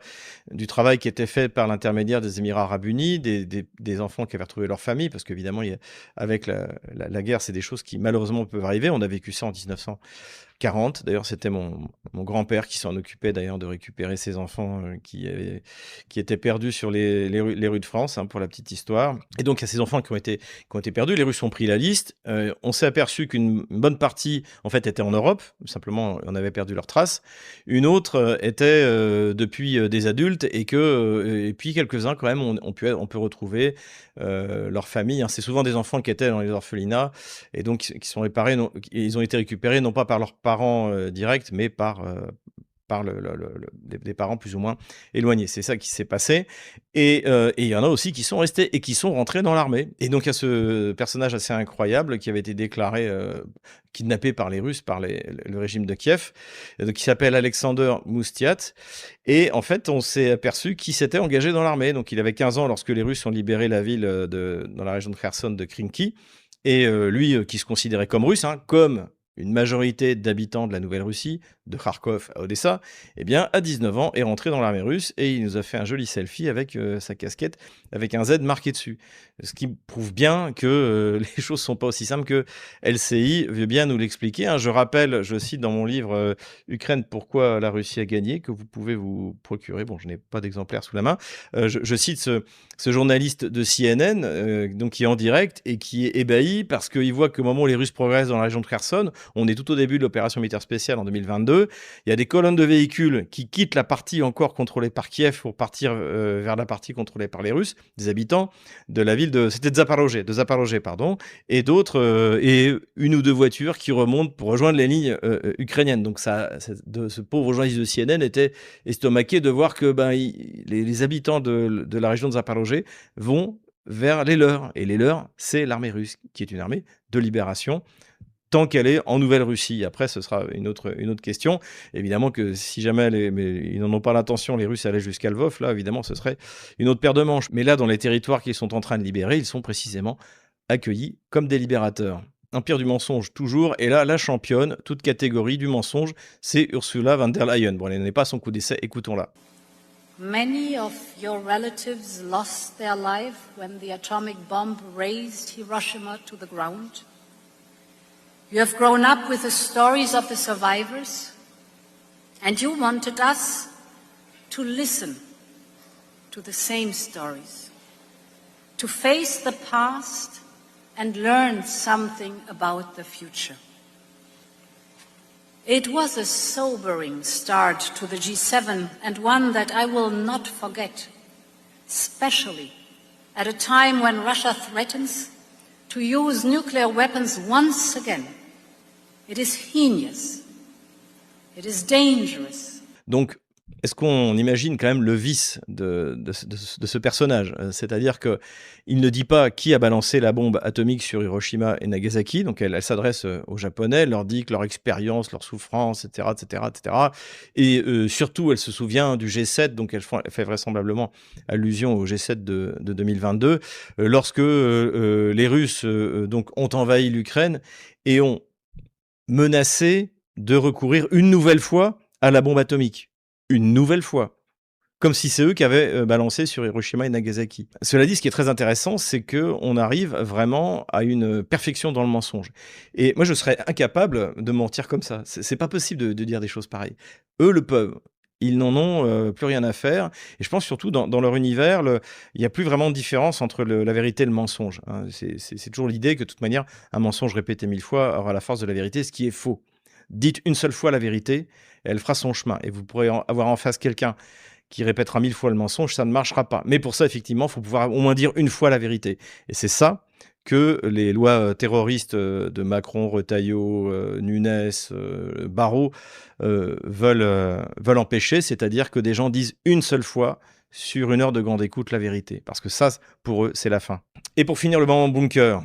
du travail qui était fait par l'intermédiaire des Émirats arabes unis, des enfants qui avaient retrouvé leur famille, parce qu'évidemment, avec la guerre, c'est des choses qui malheureusement peuvent arriver. On a vécu ça en 1940. D'ailleurs, c'était mon grand-père qui s'en occupait d'ailleurs de récupérer ses enfants qui étaient perdus sur les rues de France, hein, pour la petite histoire. Et donc, il y a ces enfants qui ont été perdus. Les Russes ont pris la liste. On s'est aperçu qu'une bonne partie, en fait, était en Europe. Simplement, on avait perdu leurs traces. Une autre était depuis des adultes et puis quelques-uns, quand même, on peut retrouver leur famille, hein. C'est souvent des enfants qui étaient dans les orphelinats et donc qui sont ils ont été récupérés non pas par leurs parents directs, mais par des parents plus ou moins éloignés. C'est ça qui s'est passé. Et il y en a aussi qui sont restés et qui sont rentrés dans l'armée. Et donc, il y a ce personnage assez incroyable qui avait été déclaré kidnappé par les Russes, par le régime de Kiev, qui s'appelle Alexander Moustiat. Et en fait, on s'est aperçu qu'il s'était engagé dans l'armée. Donc, il avait 15 ans lorsque les Russes ont libéré la ville dans la région de Kherson de Krinky. Et lui, qui se considérait comme russe, hein, comme une majorité d'habitants de la Nouvelle-Russie, de Kharkov à Odessa, eh bien, à 19 ans, est rentré dans l'armée russe et il nous a fait un joli selfie avec sa casquette, avec un Z marqué dessus. Ce qui prouve bien que les choses ne sont pas aussi simples que LCI veut bien nous l'expliquer, hein. Je rappelle, je cite dans mon livre Ukraine, pourquoi la Russie a gagné, que vous pouvez vous procurer. Bon, je n'ai pas d'exemplaire sous la main. Je cite ce journaliste de CNN, donc qui est en direct et qui est ébahi parce qu'il voit qu'au moment où les Russes progressent dans la région de Kherson, on est tout au début de l'opération militaire spéciale en 2022, il y a des colonnes de véhicules qui quittent la partie encore contrôlée par Kiev pour partir vers la partie contrôlée par les Russes, des habitants de la ville c'était de Zaporozhye, pardon, et d'autres, et une ou deux voitures qui remontent pour rejoindre les lignes ukrainiennes. Donc ce pauvre journaliste de CNN était estomaqué de voir que les habitants de la région de Zaporozhye vont vers les leurs. Et les leurs, c'est l'armée russe, qui est une armée de libération, tant qu'elle est en Nouvelle-Russie. Après, ce sera une autre question. Évidemment que si jamais ils n'en ont pas l'intention, les Russes allaient jusqu'à Lvov, là, évidemment, ce serait une autre paire de manches. Mais là, dans les territoires qu'ils sont en train de libérer, ils sont précisément accueillis comme des libérateurs. Empire du mensonge, toujours. Et là, la championne, toute catégorie du mensonge, c'est Ursula von der Leyen. Bon, elle n'est pas à son coup d'essai, écoutons-la. Many of your relatives lost their life when the atomic bomb razed Hiroshima to the ground. You have grown up with the stories of the survivors, and you wanted us to listen to the same stories, to face the past and learn something about the future. It was a sobering start to the G7 and one that I will not forget, especially at a time when Russia threatens to use nuclear weapons once again. It is heinous. It is dangerous. Donc, est-ce qu'on imagine quand même le vice de ce personnage ? C'est-à-dire qu'il ne dit pas qui a balancé la bombe atomique sur Hiroshima et Nagasaki, donc elle s'adresse aux Japonais, elle leur dit que leur expérience, leur souffrance, etc., etc., etc. Et surtout, elle se souvient du G7, donc elle fait vraisemblablement allusion au G7 de 2022, lorsque les Russes donc ont envahi l'Ukraine et ont menacé de recourir une nouvelle fois à la bombe atomique. Une nouvelle fois. Comme si c'est eux qui avaient balancé sur Hiroshima et Nagasaki. Cela dit, ce qui est très intéressant, c'est qu'on arrive vraiment à une perfection dans le mensonge. Et moi, je serais incapable de mentir comme ça. C'est pas possible de dire des choses pareilles. Eux le peuvent. Ils n'en ont plus rien à faire. Et je pense surtout dans leur univers, il n'y a plus vraiment de différence entre la vérité et le mensonge, hein. C'est toujours l'idée que de toute manière, un mensonge répété 1000 fois aura la force de la vérité, ce qui est faux. Dites une seule fois la vérité, et elle fera son chemin. Et vous pourrez avoir en face quelqu'un qui répétera 1000 fois le mensonge, ça ne marchera pas. Mais pour ça, effectivement, il faut pouvoir au moins dire une fois la vérité. Et c'est ça que les lois terroristes de Macron, Retailleau, Nunes, Barrot veulent empêcher, c'est-à-dire que des gens disent une seule fois sur une heure de grande écoute la vérité. Parce que ça, pour eux, c'est la fin. Et pour finir, le moment bunker.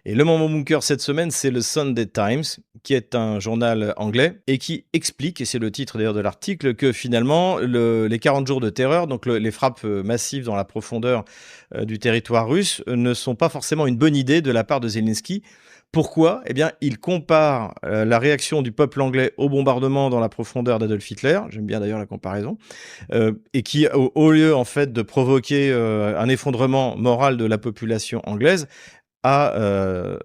Et le moment bunker cette semaine, c'est le Sunday Times, qui est un journal anglais et qui explique, et c'est le titre d'ailleurs de l'article, que finalement, les 40 jours de terreur, donc les frappes massives dans la profondeur du territoire russe, ne sont pas forcément une bonne idée de la part de Zelensky. Pourquoi ? Eh bien, il compare la réaction du peuple anglais au bombardement dans la profondeur d'Adolf Hitler, j'aime bien d'ailleurs la comparaison, et qui, au lieu en fait de provoquer un effondrement moral de la population anglaise, a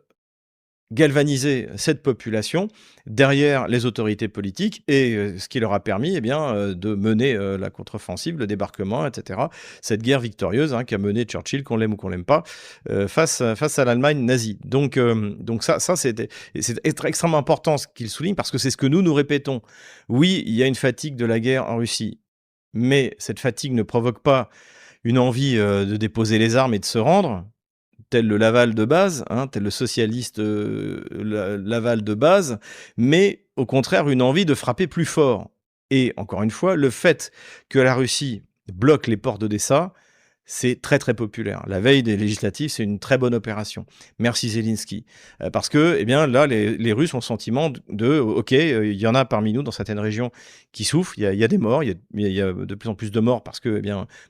galvaniser cette population derrière les autorités politiques et ce qui leur a permis de mener la contre-offensive, le débarquement, etc. Cette guerre victorieuse qui a mené Churchill, qu'on l'aime ou qu'on l'aime pas, face à l'Allemagne nazie. Donc ça c'est extrêmement important ce qu'il souligne parce que c'est ce que nous répétons. Oui, il y a une fatigue de la guerre en Russie, mais cette fatigue ne provoque pas une envie de déposer les armes et de se rendre, tel le Laval de base, tel le socialiste Laval de base, mais au contraire une envie de frapper plus fort. Et encore une fois, le fait que la Russie bloque les ports d'Odessa, c'est très très populaire. La veille des législatives, c'est une très bonne opération. Merci Zelensky. Parce que, là, les Russes ont le sentiment ok, il y en a parmi nous dans certaines régions qui souffrent, il y a des morts, il y a de plus en plus de morts parce que,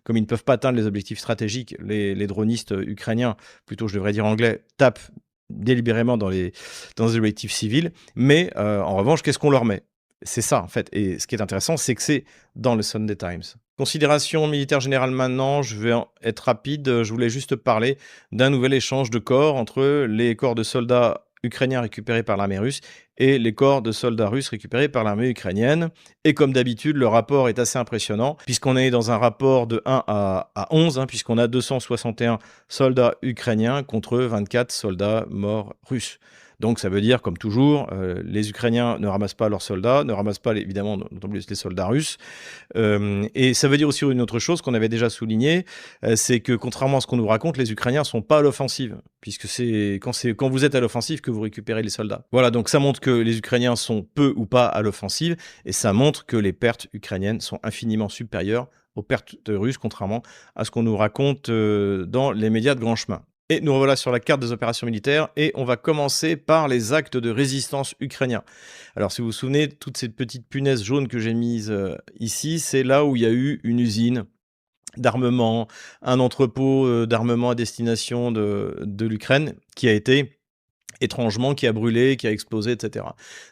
comme ils ne peuvent pas atteindre les objectifs stratégiques, les dronistes ukrainiens, plutôt je devrais dire anglais, tapent délibérément dans les objectifs civils. Mais en revanche, qu'est-ce qu'on leur met ? C'est ça, en fait. Et ce qui est intéressant, c'est que c'est dans le Sunday Times. Considération militaire générale maintenant, je vais être rapide. Je voulais juste parler d'un nouvel échange de corps entre les corps de soldats ukrainiens récupérés par l'armée russe et les corps de soldats russes récupérés par l'armée ukrainienne. Et comme d'habitude, le rapport est assez impressionnant, puisqu'on est dans un rapport de 1 à 11, puisqu'on a 261 soldats ukrainiens contre 24 soldats morts russes. Donc ça veut dire, comme toujours, les Ukrainiens ne ramassent pas leurs soldats, ne ramassent pas évidemment d'autant plus les soldats russes. Et ça veut dire aussi une autre chose qu'on avait déjà souligné, c'est que contrairement à ce qu'on nous raconte, les Ukrainiens ne sont pas à l'offensive, puisque c'est quand vous êtes à l'offensive que vous récupérez les soldats. Voilà, donc ça montre que les Ukrainiens sont peu ou pas à l'offensive, et ça montre que les pertes ukrainiennes sont infiniment supérieures aux pertes russes, contrairement à ce qu'on nous raconte dans les médias de grand chemin. Et nous revoilà sur la carte des opérations militaires et on va commencer par les actes de résistance ukrainiens. Alors si vous vous souvenez, toutes ces petites punaises jaunes que j'ai mises ici, c'est là où il y a eu une usine d'armement, un entrepôt d'armement à destination de l'Ukraine qui a été étrangement, qui a brûlé, qui a explosé, etc.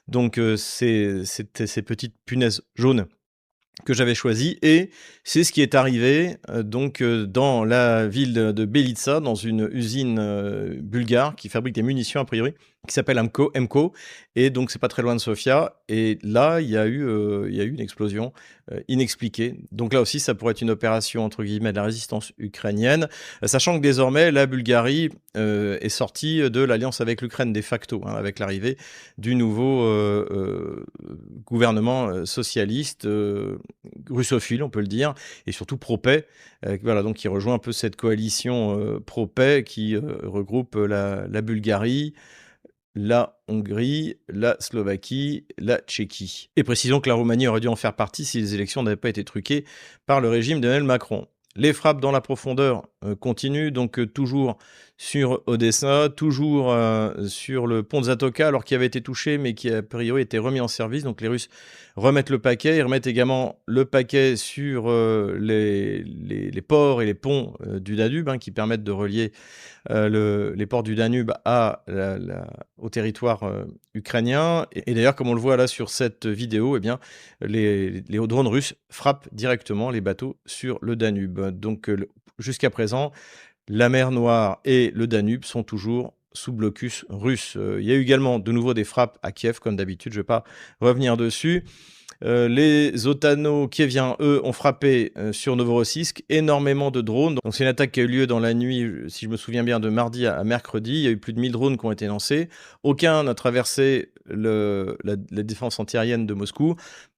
Donc c'était ces petites punaises jaunes que j'avais choisi et c'est ce qui est arrivé dans la ville de Belitsa, dans une usine bulgare qui fabrique des munitions a priori, qui s'appelle Emco, et donc c'est pas très loin de Sofia, et là il y a eu une explosion inexpliquée. Donc là aussi ça pourrait être une opération entre guillemets de la résistance ukrainienne, sachant que désormais la Bulgarie est sortie de l'alliance avec l'Ukraine de facto, avec l'arrivée du nouveau gouvernement socialiste russophile, on peut le dire, et surtout pro-paix, donc qui rejoint un peu cette coalition pro-paix qui regroupe la Bulgarie, la Hongrie, la Slovaquie, la Tchéquie. Et précisons que la Roumanie aurait dû en faire partie si les élections n'avaient pas été truquées par le régime d'Emmanuel Macron. Les frappes dans la profondeur continuent, donc toujours sur Odessa, toujours sur le pont de Zatoka, alors qu'il avait été touché, mais qui a priori été remis en service. Donc les Russes remettent le paquet, ils remettent également le paquet sur les ports et les ponts du Danube, qui permettent de relier les ports du Danube au territoire ukrainien. Et d'ailleurs, comme on le voit là sur cette vidéo, les drones russes frappent directement les bateaux sur le Danube. Donc jusqu'à présent, la mer Noire et le Danube sont toujours sous blocus russe. Il y a eu également de nouveau des frappes à Kiev, comme d'habitude, je ne vais pas revenir dessus. Les Otano-Kieviens, eux, ont frappé sur Novorossiysk, énormément de drones. Donc c'est une attaque qui a eu lieu dans la nuit, si je me souviens bien, de mardi à mercredi. Il y a eu plus de 1000 drones qui ont été lancés. Aucun n'a traversé la défense antiaérienne de Moscou.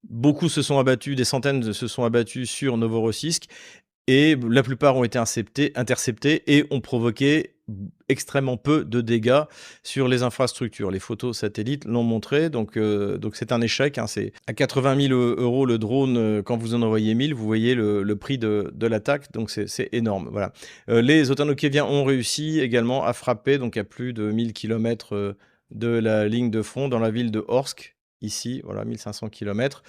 Beaucoup se sont abattus, des centaines se sont abattus sur Novorossiysk. et la plupart ont été interceptés et ont provoqué extrêmement peu de dégâts sur les infrastructures. Les photos satellites l'ont montré, donc c'est un échec. Hein, c'est à 80 000 € le drone, quand vous en envoyez 1000, vous voyez le prix de l'attaque, donc c'est énorme. Voilà. Les Otanokieviens ont réussi également à frapper donc à plus de 1000 km de la ligne de front dans la ville de Orsk. Ici, voilà, 1500 km.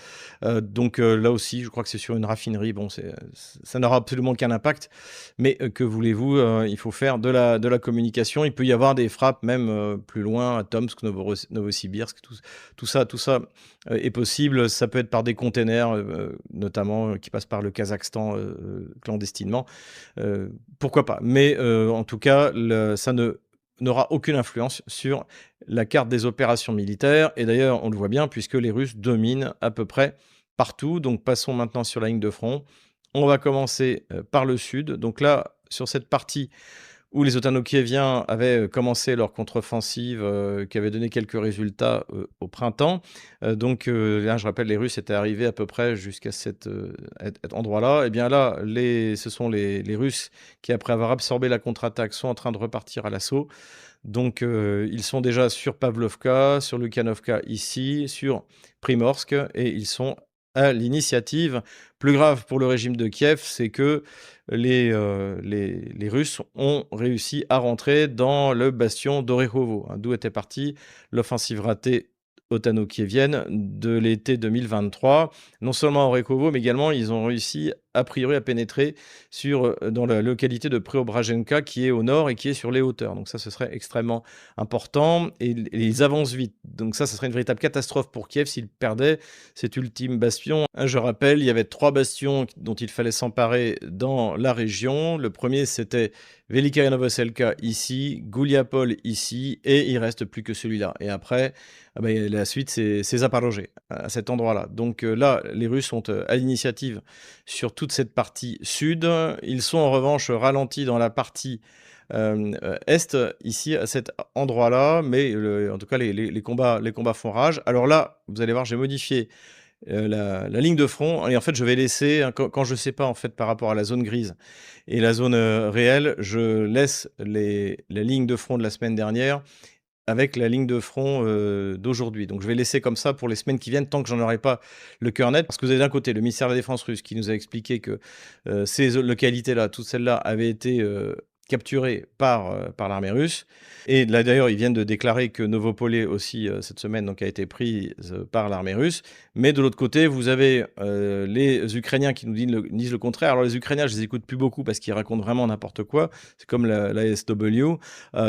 Donc là aussi, je crois que c'est sur une raffinerie. Bon, ça n'aura absolument aucun impact. Mais que voulez-vous, il faut faire de la communication. Il peut y avoir des frappes même plus loin, à Tomsk, Novosibirsk, tout ça est possible. Ça peut être par des containers, notamment qui passent par le Kazakhstan clandestinement. Pourquoi pas. Mais en tout cas, ça n'aura aucune influence sur la carte des opérations militaires. Et d'ailleurs, on le voit bien puisque les Russes dominent à peu près partout. Donc passons maintenant sur la ligne de front. On va commencer par le sud. Donc là, sur cette partie où les Otanokieviens avaient commencé leur contre-offensive, qui avait donné quelques résultats au printemps. Donc là, je rappelle, les Russes étaient arrivés à peu près jusqu'à cet endroit-là. Et bien là, ce sont les Russes qui, après avoir absorbé la contre-attaque, sont en train de repartir à l'assaut. Donc ils sont déjà sur Pavlovka, sur Lukyanovka ici, sur Primorsk, et ils sont à l'initiative. Plus grave pour le régime de Kiev, c'est que les Russes ont réussi à rentrer dans le bastion d'Orekhovo, hein, d'où était partie l'offensive ratée otano-kievienne de l'été 2023. Non seulement à Orekhovo, mais également ils ont réussi a priori à pénétrer dans la localité de Preobrajenka qui est au nord et qui est sur les hauteurs. Donc ça, ce serait extrêmement important et ils avancent vite. Donc ça serait une véritable catastrophe pour Kiev s'ils perdaient cet ultime bastion. Je rappelle, il y avait 3 bastions dont il fallait s'emparer dans la région. Le premier, c'était Velika Novoselka ici, Gouliapol ici, et il reste plus que celui-là. Et après, la suite, c'est Zaporozhye, à cet endroit-là. Donc là, les Russes sont à l'initiative sur toute cette partie sud. Ils sont en revanche ralentis dans la partie est, ici, à cet endroit-là, mais en tout cas, les combats font rage. Alors là, vous allez voir, j'ai modifié la ligne de front, et en fait, je vais laisser, hein, quand je ne sais pas, en fait, par rapport à la zone grise et la zone réelle, je laisse la ligne de front de la semaine dernière avec la ligne de front d'aujourd'hui. Donc je vais laisser comme ça pour les semaines qui viennent, tant que j'en aurai pas le cœur net. Parce que vous avez d'un côté le ministère de la Défense russe qui nous a expliqué que ces localités-là, toutes celles-là, avaient été capturées par l'armée russe. Et là d'ailleurs, ils viennent de déclarer que Novopolé aussi, cette semaine, donc, a été prise par l'armée russe. Mais de l'autre côté, vous avez les Ukrainiens qui nous disent le contraire. Alors les Ukrainiens, je les écoute plus beaucoup parce qu'ils racontent vraiment n'importe quoi. C'est comme la SW.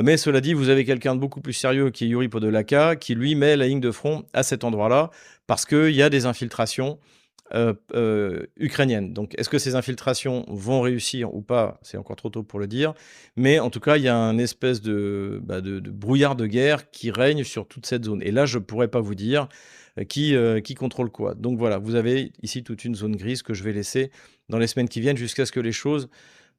Mais cela dit, vous avez quelqu'un de beaucoup plus sérieux qui est Yuri Podolaka, qui lui met la ligne de front à cet endroit-là parce qu'il y a des infiltrations ukrainiennes. Donc est-ce que ces infiltrations vont réussir ou pas? C'est encore trop tôt pour le dire. Mais en tout cas, il y a un espèce de brouillard de guerre qui règne sur toute cette zone. Et là, je ne pourrais pas vous dire qui contrôle quoi. Donc voilà, vous avez ici toute une zone grise que je vais laisser dans les semaines qui viennent jusqu'à ce que les choses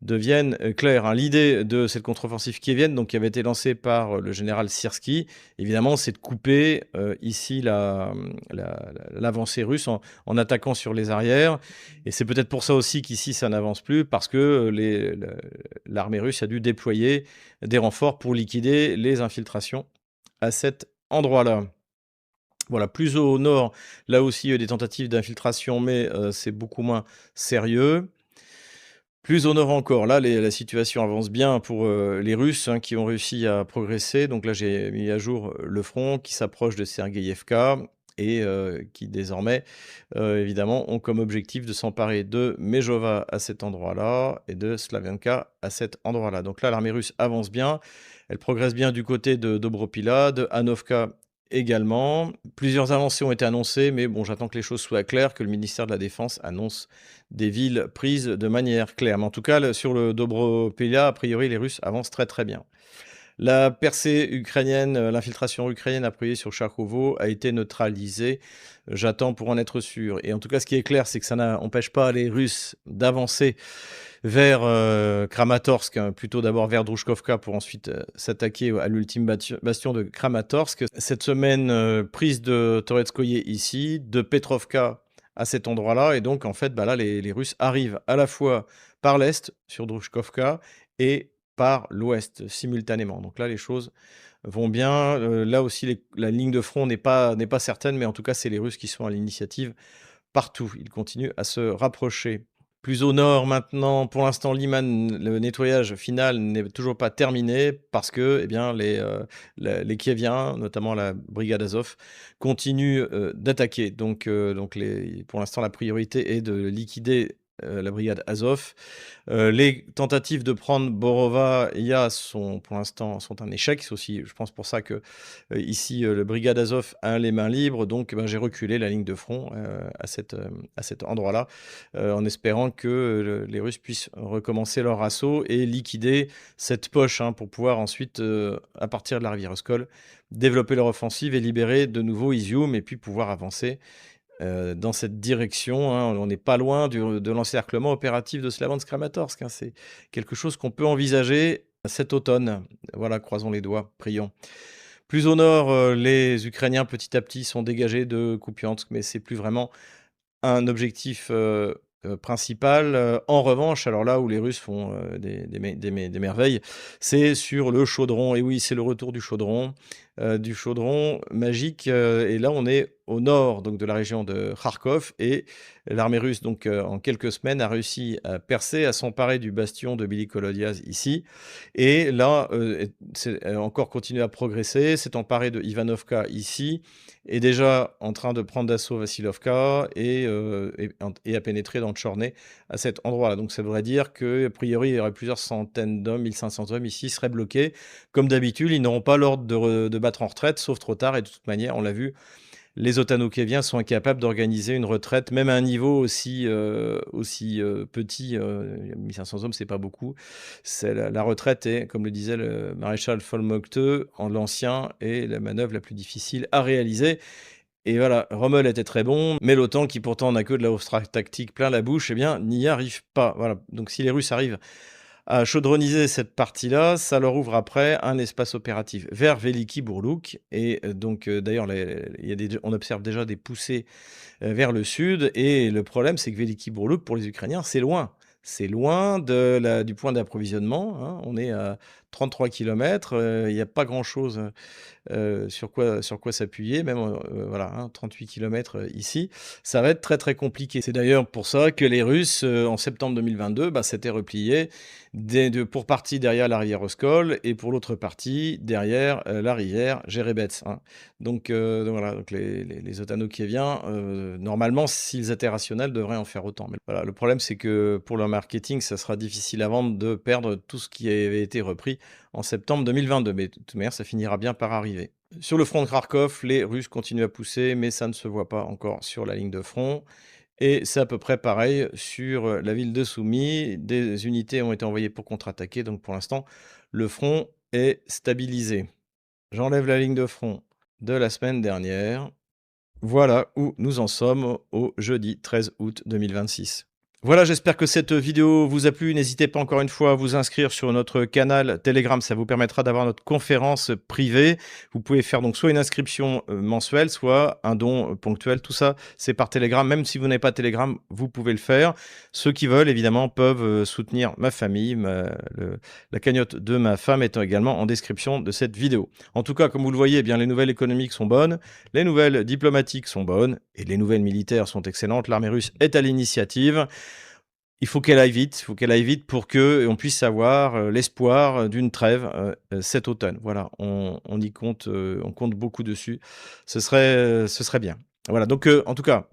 deviennent claires. Hein. L'idée de cette contre-offensive kievienne, donc, qui avait été lancée par le général Syrski, évidemment, c'est de couper ici l'avancée russe en attaquant sur les arrières. Et c'est peut-être pour ça aussi qu'ici, ça n'avance plus, parce que l'armée russe a dû déployer des renforts pour liquider les infiltrations à cet endroit-là. Voilà, plus au nord, là aussi, il y a eu des tentatives d'infiltration, mais c'est beaucoup moins sérieux. Plus au nord encore, là, la situation avance bien pour les Russes, hein, qui ont réussi à progresser. Donc là, j'ai mis à jour le front qui s'approche de Sergueïevka et qui désormais, évidemment, ont comme objectif de s'emparer de Mejova à cet endroit-là et de Slavianka à cet endroit-là. Donc là, l'armée russe avance bien. Elle progresse bien du côté de Dobropila, de Hanovka également. Plusieurs avancées ont été annoncées, mais bon, j'attends que les choses soient claires, que le ministère de la Défense annonce des villes prises de manière claire. Mais en tout cas, sur le Dobropila, a priori, les Russes avancent très très bien. La percée ukrainienne, l'infiltration ukrainienne a priori sur Charkovo a été neutralisée. J'attends pour en être sûr. Et en tout cas, ce qui est clair, c'est que ça n'empêche pas les Russes d'avancer vers Kramatorsk, hein, plutôt d'abord vers Drushkovka pour ensuite s'attaquer à l'ultime bastion de Kramatorsk. Cette semaine, prise de Toretskoye ici, de Petrovka à cet endroit-là. Et donc, en fait, là, les Russes arrivent à la fois par l'est sur Druchkovka et par l'ouest simultanément. Donc là, les choses vont bien. Là aussi, la ligne de front n'est pas certaine, mais en tout cas, c'est les Russes qui sont à l'initiative partout. Ils continuent à se rapprocher. Plus au nord maintenant, pour l'instant, Liman, le nettoyage final n'est toujours pas terminé parce que eh bien, les Kieviens, notamment la brigade Azov, continuent d'attaquer. Donc pour l'instant, la priorité est de liquider la brigade Azov. Les tentatives de prendre Borova sont pour l'instant un échec. C'est aussi, je pense, pour ça que ici, le brigade Azov a les mains libres. Donc, j'ai reculé la ligne de front à cet endroit-là, en espérant que les Russes puissent recommencer leur assaut et liquider cette poche pour pouvoir ensuite, à partir de la rivière Oskol, développer leur offensive et libérer de nouveau Izium et puis pouvoir avancer dans cette direction. On n'est pas loin de l'encerclement opératif de Slavyansk-Kramatorsk. C'est quelque chose qu'on peut envisager cet automne. Voilà, croisons les doigts, prions. Plus au nord, les Ukrainiens petit à petit sont dégagés de Kupiansk, mais c'est plus vraiment un objectif principal. En revanche, alors là où les Russes font des merveilles, c'est sur le chaudron. Et oui, c'est le retour du chaudron magique. Et là, on est au nord donc de la région de Kharkov et l'armée russe, donc en quelques semaines, a réussi à percer, à s'emparer du bastion de Billy-Kolodiaz ici. Et là, c'est encore continué à progresser, s'est emparé de Ivanovka ici, est déjà en train de prendre d'assaut Vassilovka et a pénétré dans Tchorné à cet endroit-là. Donc ça voudrait dire qu'a priori, il y aurait plusieurs centaines d'hommes, 1500 hommes ici, seraient bloqués. Comme d'habitude, ils n'auront pas l'ordre de battre en retraite, sauf trop tard. Et de toute manière, on l'a vu, les Otanokieviens sont incapables d'organiser une retraite, même à un niveau aussi petit. 1500 hommes, c'est pas beaucoup. La retraite est, comme le disait le maréchal Folmokte, en l'ancien, et la manœuvre la plus difficile à réaliser. Et voilà, Rommel était très bon, mais l'OTAN, qui pourtant n'a que de la tactique plein la bouche, eh bien, n'y arrive pas. Voilà. Donc si les Russes arrivent à chaudronniser cette partie-là, ça leur ouvre après un espace opératif vers Veliki Bourlouk. Et donc, d'ailleurs, on observe déjà des poussées vers le sud. Et le problème, c'est que Veliki Bourlouk, pour les Ukrainiens, c'est loin. C'est loin du point d'approvisionnement. On est à 33 km. Il n'y a pas grand-chose sur quoi s'appuyer. Même, voilà, 38 km ici. Ça va être très, très compliqué. C'est d'ailleurs pour ça que les Russes, en septembre 2022, s'étaient repliés pour partie derrière la rivière Oskol et pour l'autre partie derrière la rivière Jerebets. Donc voilà, donc les Otanokieviens, normalement, s'ils étaient rationnels, devraient en faire autant. Mais voilà, le problème, c'est que pour leur marketing, ça sera difficile à vendre de perdre tout ce qui avait été repris en septembre 2022. Mais de toute manière, ça finira bien par arriver. Sur le front de Kharkov, les Russes continuent à pousser, mais ça ne se voit pas encore sur la ligne de front. Et c'est à peu près pareil sur la ville de Soumy. Des unités ont été envoyées pour contre-attaquer. Donc pour l'instant, le front est stabilisé. J'enlève la ligne de front de la semaine dernière. Voilà où nous en sommes au jeudi 13 août 2026. Voilà, j'espère que cette vidéo vous a plu. N'hésitez pas encore une fois à vous inscrire sur notre canal Telegram. Ça vous permettra d'avoir notre conférence privée. Vous pouvez faire donc soit une inscription mensuelle, soit un don ponctuel. Tout ça, c'est par Telegram. Même si vous n'avez pas Telegram, vous pouvez le faire. Ceux qui veulent, évidemment, peuvent soutenir ma famille. La cagnotte de ma femme est également en description de cette vidéo. En tout cas, comme vous le voyez, eh bien, les nouvelles économiques sont bonnes, les nouvelles diplomatiques sont bonnes et les nouvelles militaires sont excellentes. L'armée russe est à l'initiative. Il faut qu'elle aille vite pour qu'on puisse avoir l'espoir d'une trêve cet automne. Voilà, on y compte, on compte beaucoup dessus. Ce serait bien. Voilà, donc en tout cas,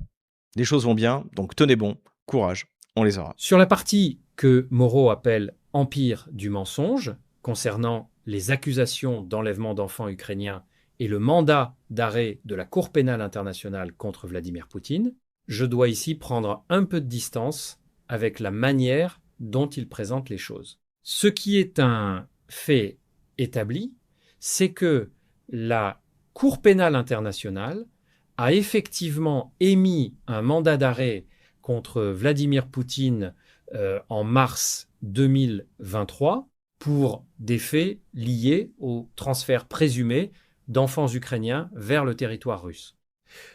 les choses vont bien, donc tenez bon, courage, on les aura. Sur la partie que Moreau appelle « empire du mensonge », concernant les accusations d'enlèvement d'enfants ukrainiens et le mandat d'arrêt de la Cour pénale internationale contre Vladimir Poutine, je dois ici prendre un peu de distance avec la manière dont il présente les choses. Ce qui est un fait établi, c'est que la Cour pénale internationale a effectivement émis un mandat d'arrêt contre Vladimir Poutine en mars 2023 pour des faits liés au transfert présumé d'enfants ukrainiens vers le territoire russe.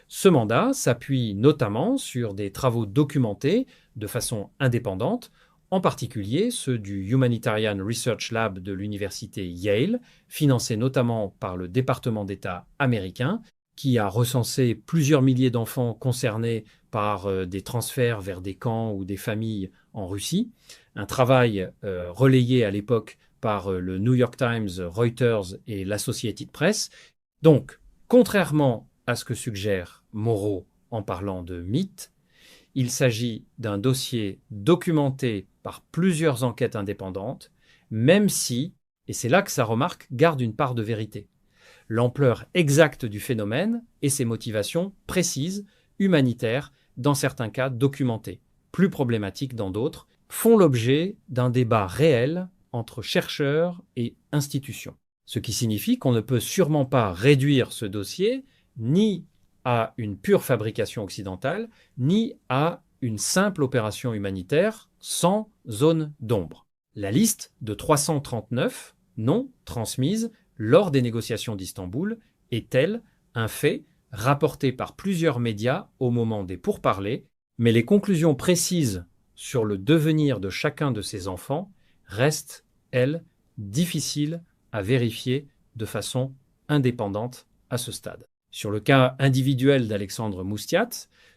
Ce mandat s'appuie notamment sur des travaux documentés de façon indépendante en particulier ceux du Humanitarian Research Lab de l'université Yale, financé notamment par le département d'État américain, qui a recensé plusieurs milliers d'enfants concernés par des transferts vers des camps ou des familles en Russie. Un travail relayé à l'époque par le New York Times, Reuters et l'Associated Press. Donc, contrairement à ce que suggère Moreau en parlant de mythe, il s'agit d'un dossier documenté par plusieurs enquêtes indépendantes, même si, et c'est là que sa remarque garde une part de vérité, l'ampleur exacte du phénomène et ses motivations précises, humanitaires, dans certains cas documentés, plus problématiques dans d'autres, font l'objet d'un débat réel entre chercheurs et institutions. Ce qui signifie qu'on ne peut sûrement pas réduire ce dossier ni à une pure fabrication occidentale, ni à une simple opération humanitaire sans zone d'ombre. La liste de 339 noms transmises lors des négociations d'Istanbul est-elle un fait rapporté par plusieurs médias au moment des pourparlers, mais les conclusions précises sur le devenir de chacun de ces enfants restent, elles, difficiles à vérifier de façon indépendante à ce stade. Sur le cas individuel d'Alexandre Moustiat,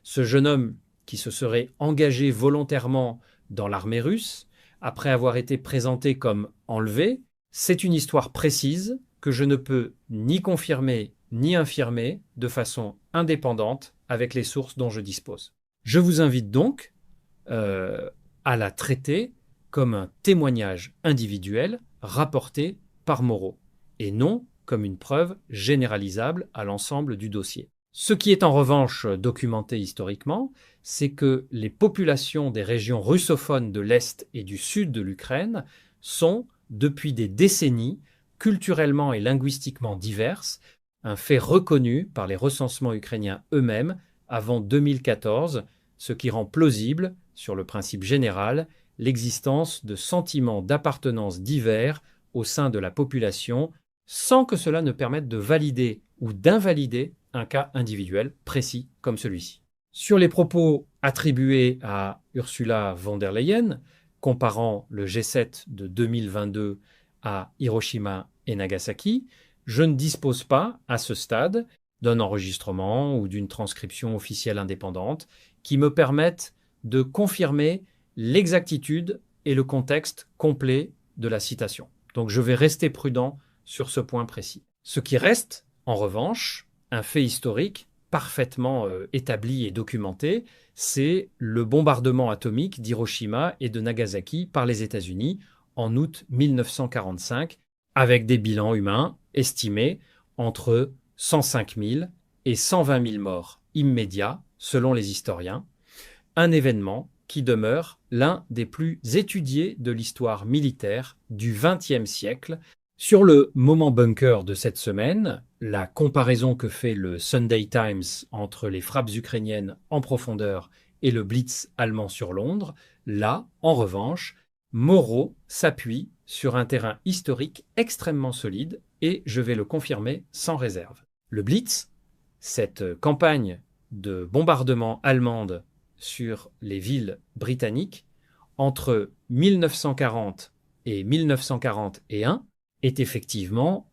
ce jeune homme qui se serait engagé volontairement dans l'armée russe, après avoir été présenté comme enlevé, c'est une histoire précise que je ne peux ni confirmer ni infirmer de façon indépendante avec les sources dont je dispose. Je vous invite donc à la traiter comme un témoignage individuel rapporté par Moreau, et non comme une preuve généralisable à l'ensemble du dossier. Ce qui est en revanche documenté historiquement, c'est que les populations des régions russophones de l'Est et du Sud de l'Ukraine sont, depuis des décennies, culturellement et linguistiquement diverses, un fait reconnu par les recensements ukrainiens eux-mêmes avant 2014, ce qui rend plausible, sur le principe général, l'existence de sentiments d'appartenance divers au sein de la population, sans que cela ne permette de valider ou d'invalider un cas individuel précis comme celui-ci. Sur les propos attribués à Ursula von der Leyen, comparant le G7 de 2022 à Hiroshima et Nagasaki, je ne dispose pas, à ce stade, d'un enregistrement ou d'une transcription officielle indépendante qui me permettent de confirmer l'exactitude et le contexte complet de la citation. Donc je vais rester prudent sur ce point précis. Ce qui reste, en revanche, un fait historique parfaitement établi et documenté, c'est le bombardement atomique d'Hiroshima et de Nagasaki par les États-Unis en août 1945, avec des bilans humains estimés entre 105 000 et 120 000 morts immédiats, selon les historiens, un événement qui demeure l'un des plus étudiés de l'histoire militaire du XXe siècle. Sur le moment bunker de cette semaine, la comparaison que fait le Sunday Times entre les frappes ukrainiennes en profondeur et le Blitz allemand sur Londres, là, en revanche, Moreau s'appuie sur un terrain historique extrêmement solide et je vais le confirmer sans réserve. Le Blitz, cette campagne de bombardement allemande sur les villes britanniques entre 1940 et 1941, est effectivement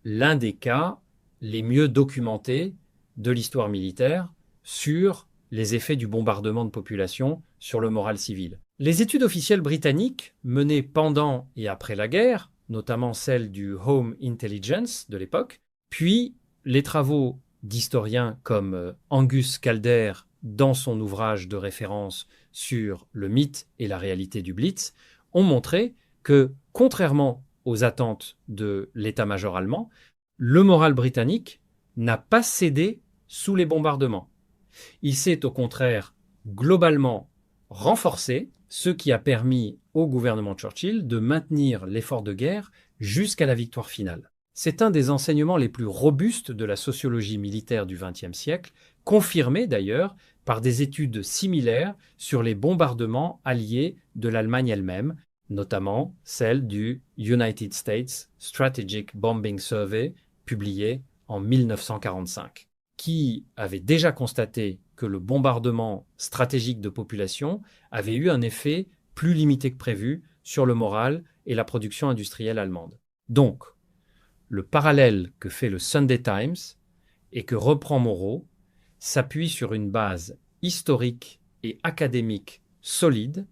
l'un des cas les mieux documentés de l'histoire militaire sur les effets du bombardement de population sur le moral civil. Les études officielles britanniques menées pendant et après la guerre, notamment celles du Home Intelligence de l'époque, puis les travaux d'historiens comme Angus Calder dans son ouvrage de référence sur le mythe et la réalité du Blitz, ont montré que, contrairement aux attentes de l'état-major allemand, le moral britannique n'a pas cédé sous les bombardements. Il s'est au contraire globalement renforcé, ce qui a permis au gouvernement Churchill de maintenir l'effort de guerre jusqu'à la victoire finale. C'est un des enseignements les plus robustes de la sociologie militaire du XXe siècle, confirmé d'ailleurs par des études similaires sur les bombardements alliés de l'Allemagne elle-même, notamment celle du United States Strategic Bombing Survey, publiée en 1945, qui avait déjà constaté que le bombardement stratégique de population avait eu un effet plus limité que prévu sur le moral et la production industrielle allemande. Donc, le parallèle que fait le Sunday Times et que reprend Moreau s'appuie sur une base historique et académique solide,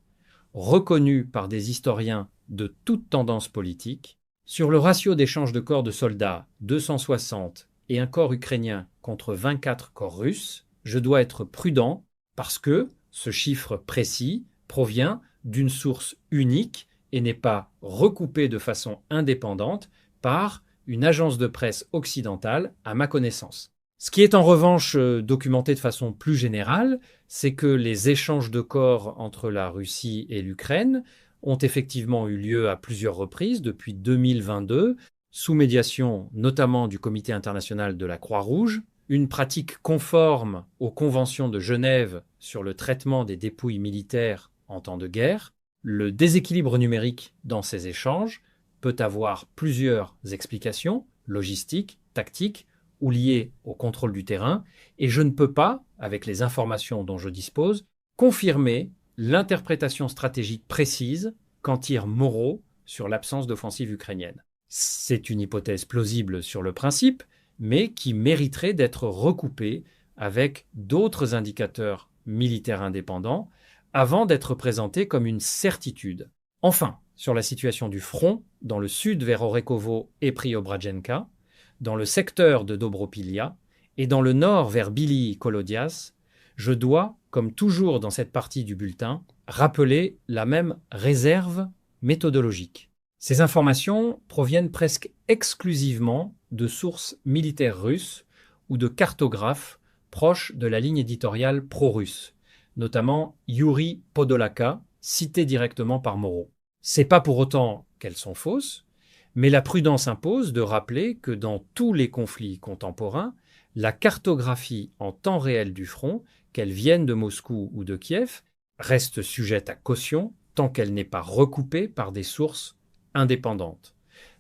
reconnue par des historiens de toute tendance politique, sur le ratio d'échange de corps de soldats 260 et un corps ukrainien contre 24 corps russes. Je dois être prudent parce que ce chiffre précis provient d'une source unique et n'est pas recoupé de façon indépendante par une agence de presse occidentale à ma connaissance. Ce qui est en revanche documenté de façon plus générale, c'est que les échanges de corps entre la Russie et l'Ukraine ont effectivement eu lieu à plusieurs reprises depuis 2022, sous médiation notamment du Comité international de la Croix-Rouge, une pratique conforme aux conventions de Genève sur le traitement des dépouilles militaires en temps de guerre. Le déséquilibre numérique dans ces échanges peut avoir plusieurs explications, logistiques, tactiques, ou liées au contrôle du terrain, et je ne peux pas, avec les informations dont je dispose, confirmer l'interprétation stratégique précise qu'en tire Moreau sur l'absence d'offensive ukrainienne. C'est une hypothèse plausible sur le principe, mais qui mériterait d'être recoupée avec d'autres indicateurs militaires indépendants avant d'être présentée comme une certitude. Enfin, sur la situation du front, dans le sud vers Orekhovo et Priobrajenka, dans le secteur de Dobropilia et dans le nord vers Bili Kolodias, je dois, comme toujours dans cette partie du bulletin, rappeler la même réserve méthodologique. Ces informations proviennent presque exclusivement de sources militaires russes ou de cartographes proches de la ligne éditoriale pro-russe, notamment Yuri Podolaka, cité directement par Moreau. C'est pas pour autant qu'elles sont fausses, mais la prudence impose de rappeler que dans tous les conflits contemporains, la cartographie en temps réel du front, qu'elle vienne de Moscou ou de Kiev, reste sujette à caution tant qu'elle n'est pas recoupée par des sources indépendantes,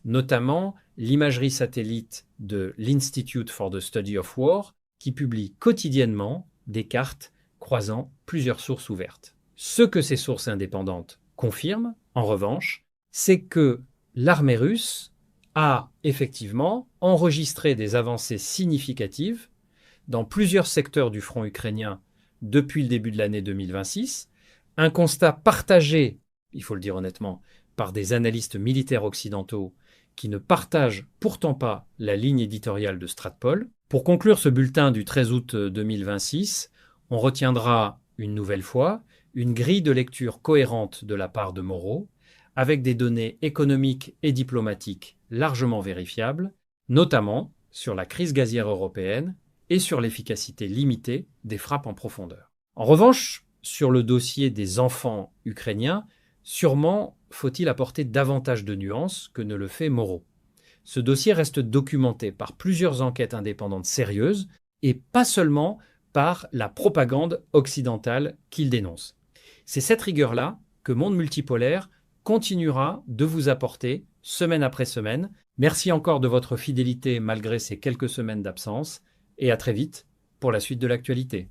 notamment l'imagerie satellite de l'Institute for the Study of War, qui publie quotidiennement des cartes croisant plusieurs sources ouvertes. Ce que ces sources indépendantes confirment, en revanche, c'est que l'armée russe a effectivement enregistré des avancées significatives dans plusieurs secteurs du front ukrainien depuis le début de l'année 2026, un constat partagé, il faut le dire honnêtement, par des analystes militaires occidentaux qui ne partagent pourtant pas la ligne éditoriale de Stratpol. Pour conclure ce bulletin du 13 août 2026, on retiendra une nouvelle fois une grille de lecture cohérente de la part de Moreau, avec des données économiques et diplomatiques largement vérifiables, notamment sur la crise gazière européenne et sur l'efficacité limitée des frappes en profondeur. En revanche, sur le dossier des enfants ukrainiens, sûrement faut-il apporter davantage de nuances que ne le fait Moreau. Ce dossier reste documenté par plusieurs enquêtes indépendantes sérieuses et pas seulement par la propagande occidentale qu'il dénonce. C'est cette rigueur-là que Monde Multipolaire continuera de vous apporter semaine après semaine. Merci encore de votre fidélité malgré ces quelques semaines d'absence et à très vite pour la suite de l'actualité.